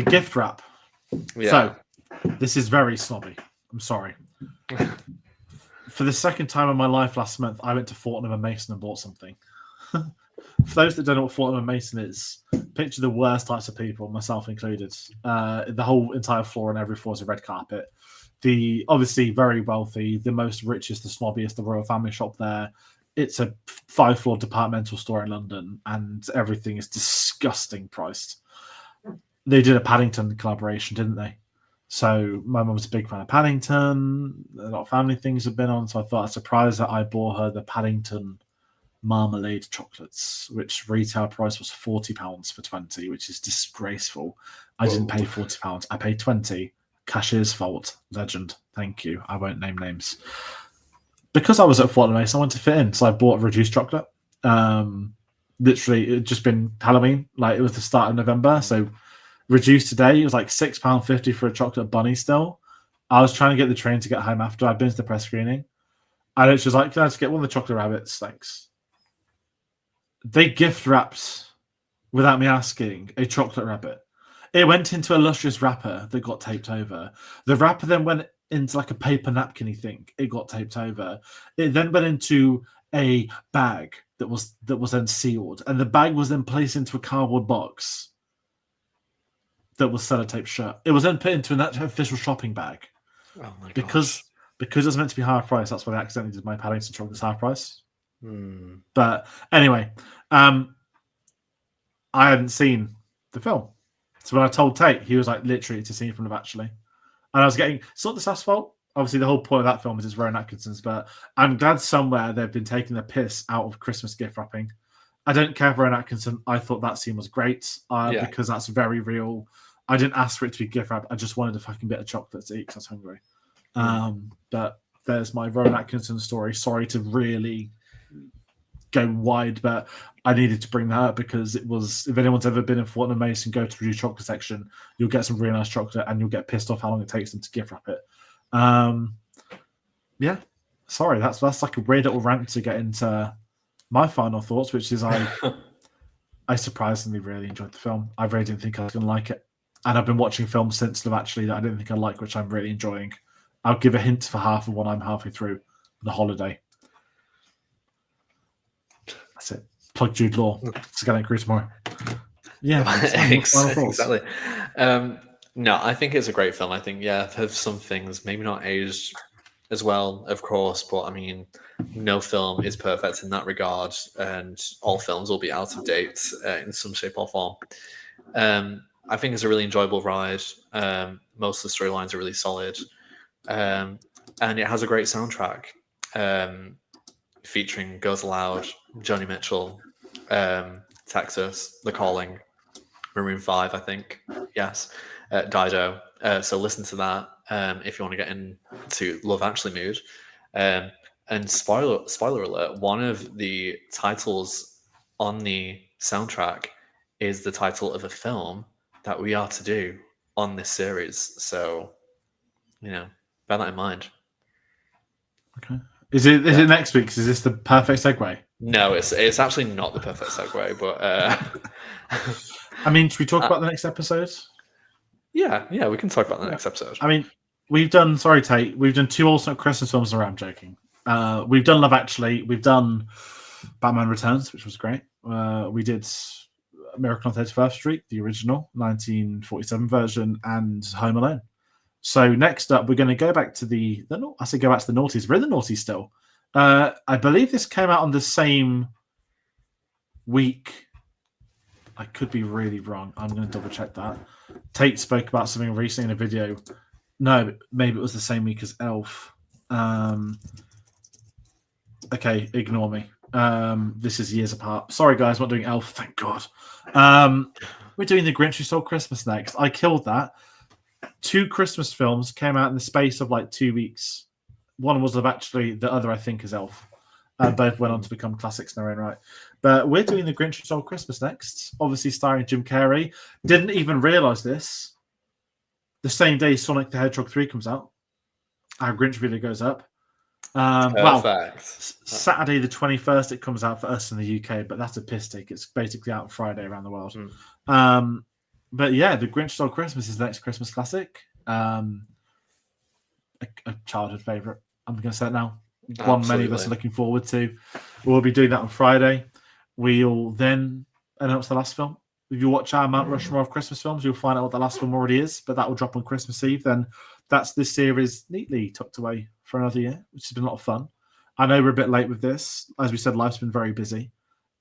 gift wrap. Yeah. So this is very snobby. I'm sorry. For the 2nd time in my life last month, I went to Fortnum and Mason and bought something. For those that don't know what Fortnum and Mason is, picture the worst types of people, myself included. The whole entire floor and every floor is a red carpet. The obviously very wealthy, the most richest, the snobbiest, the royal family shop there. It's a 5-floor departmental store in London, and everything is disgusting priced. they did a Paddington collaboration, didn't they? So my mum was a big fan of Paddington. A lot of family things have been on, so I thought I'd surprise that I bought her the Paddington marmalade chocolates, which retail price was £40 for 20, which is disgraceful. I didn't pay £40. I paid 20. Cashier's fault. Legend. Thank you. I won't name names. Because I was at Fort Mason, I wanted to fit in, so I bought reduced chocolate. Literally, it had just been Halloween. Like, it was the start of November, so reduced today. It was like £6.50 for a chocolate bunny still. I was trying to get the train to get home after I'd been to the press screening. And it's just like, can I just get one of the chocolate rabbits? Thanks. They gift wrapped, without me asking, a chocolate rabbit. It went into a lustrous wrapper that got taped over. The wrapper then went into like a paper napkin-y thing. It got taped over. It then went into a bag that was then sealed. And the bag was then placed into a cardboard box that was sellotaped shut. It was then put into an official shopping bag. Oh my gosh. Because it was meant to be half price, that's why I accidentally did my Paddington chocolates half price. But anyway, I hadn't seen the film. So when I told Tate, he was like, literally, it's a scene from Love Actually. And I was getting, it's not the SAS fault. Obviously, the whole point of that film is it's Rowan Atkinson's, but I'm glad somewhere they've been taking the piss out of Christmas gift wrapping. I don't care for Rowan Atkinson. I thought that scene was great because that's very real. I didn't ask for it to be gift wrapped. I just wanted a fucking bit of chocolate to eat because I was hungry. But there's my Rowan Atkinson story. Sorry to really go wide, but I needed to bring that up because it was, if anyone's ever been in Fortnum Mason, go to the chocolate section, you'll get some really nice chocolate and you'll get pissed off how long it takes them to gift wrap it. Yeah, sorry, that's like a weird little rant to get into my final thoughts, which is I surprisingly really enjoyed the film. I really didn't think I was going to like it. And I've been watching films since Love Actually that I didn't think I'd like, which I'm really enjoying. I'll give a hint for half of what I'm halfway through. The Holiday. That's it. Plug Jude Law. Skeleton Crew tomorrow. Yeah, exactly. No, I think it's a great film. I think, there's some things maybe not aged as well, of course, but I mean, no film is perfect in that regard, and all films will be out of date in some shape or form. I think it's a really enjoyable ride. Most of the storylines are really solid, and it has a great soundtrack. Featuring Goes Aloud, Joni Mitchell, Texas, The Calling, Maroon 5, I think. Yes. Dido. So listen to that if you want to get into Love Actually mood. And spoiler alert, one of the titles on the soundtrack is the title of a film that we are to do on this series. So, bear that in mind. Okay. Is it next week? Is this the perfect segue? No, it's actually not the perfect segue, but I mean, should we talk about the next episode? Yeah, we can talk about the next episode. I mean, we've done Tate, we've done 2 alternate Christmas films around joking. We've done Love Actually, we've done Batman Returns, which was great. We did Miracle on 31st Street, the original 1947 version, and Home Alone. So next up, we're going to go back to the noughties. We're in the noughties still. I believe this came out on the same week. I could be really wrong. I'm going to double check that. Tate spoke about something recently in a video. No, maybe it was the same week as Elf. Okay, ignore me. This is years apart. Sorry, guys, not doing Elf. Thank God. We're doing The Grinch Who Stole Christmas next. I killed that. 2 Christmas films came out in the space of like 2 weeks. One was Love Actually, the other I think is Elf. Both went on to become classics in their own right. But we're doing The Grinch Who Stole Christmas next, obviously starring Jim Carrey. Didn't even realise this. The same day Sonic the Hedgehog 3 comes out, our Grinch video goes up. Saturday the 21st it comes out for us in the UK, but that's a piss take. It's basically out Friday around the world. But yeah, The Grinch Stole Christmas is the next Christmas classic. A childhood favourite. I'm going to say it now. Absolutely. One many of us are looking forward to. We'll be doing that on Friday. We'll then announce the last film. If you watch our Mount Rushmore of Christmas films, you'll find out what the last film already is, but that will drop on Christmas Eve. Then that's this series neatly tucked away for another year, which has been a lot of fun. I know we're a bit late with this. As we said, life's been very busy.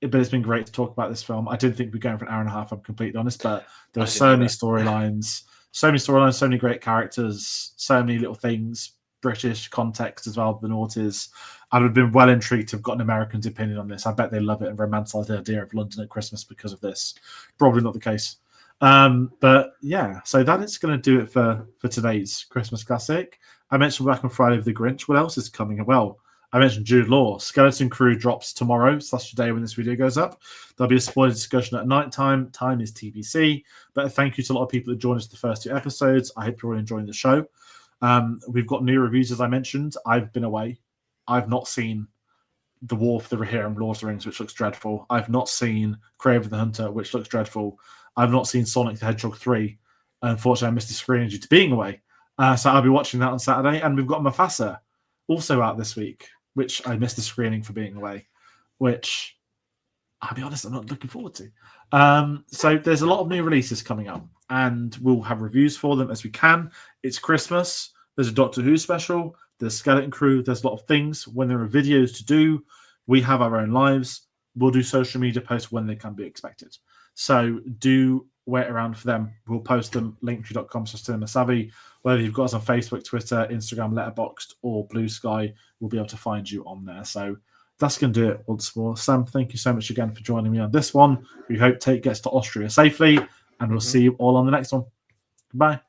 but it's been great to talk about this film. I didn't think we'd go for an hour and a half, I'm completely honest, but there I were didn't so many either. storylines, so many great characters, so many little things, British context as well, the noughties. I would have been well intrigued to have got an American's opinion on this. I bet they love it and romanticize the idea of London at Christmas because of this. Probably not the case. But yeah, so that is going to do it for today's Christmas classic. I mentioned Black on Friday with the Grinch. What else is coming? Well, I mentioned Jude Law. Skeleton Crew drops tomorrow. So that's the day when this video goes up. There'll be a spoiler discussion at night time. Time is TBC. But thank you to a lot of people that joined us the first 2 episodes. I hope you're all enjoying the show. We've got new reviews, as I mentioned. I've been away. I've not seen The War for the Rohirrim, Lord of the Rings, which looks dreadful. I've not seen Kraven the Hunter, which looks dreadful. I've not seen Sonic the Hedgehog 3. Unfortunately, I missed the screening due to being away. So I'll be watching that on Saturday. And we've got Mufasa also out this week, which I missed the screening for being away, which I'll be honest, I'm not looking forward to. So there's a lot of new releases coming up, and we'll have reviews for them as we can. It's Christmas. There's a Doctor Who special. There's Skeleton Crew. There's a lot of things. When there are videos to do, we have our own lives. We'll do social media posts when they can be expected. So do wait around for them. We'll post them, linktree.com/cinemasavvy. Whether you've got us on Facebook, Twitter, Instagram, Letterboxd, or Blue Sky, we'll be able to find you on there. So that's going to do it once more. Sam, thank you so much again for joining me on this one. We hope Tate gets to Austria safely, and we'll see you all on the next one. Goodbye.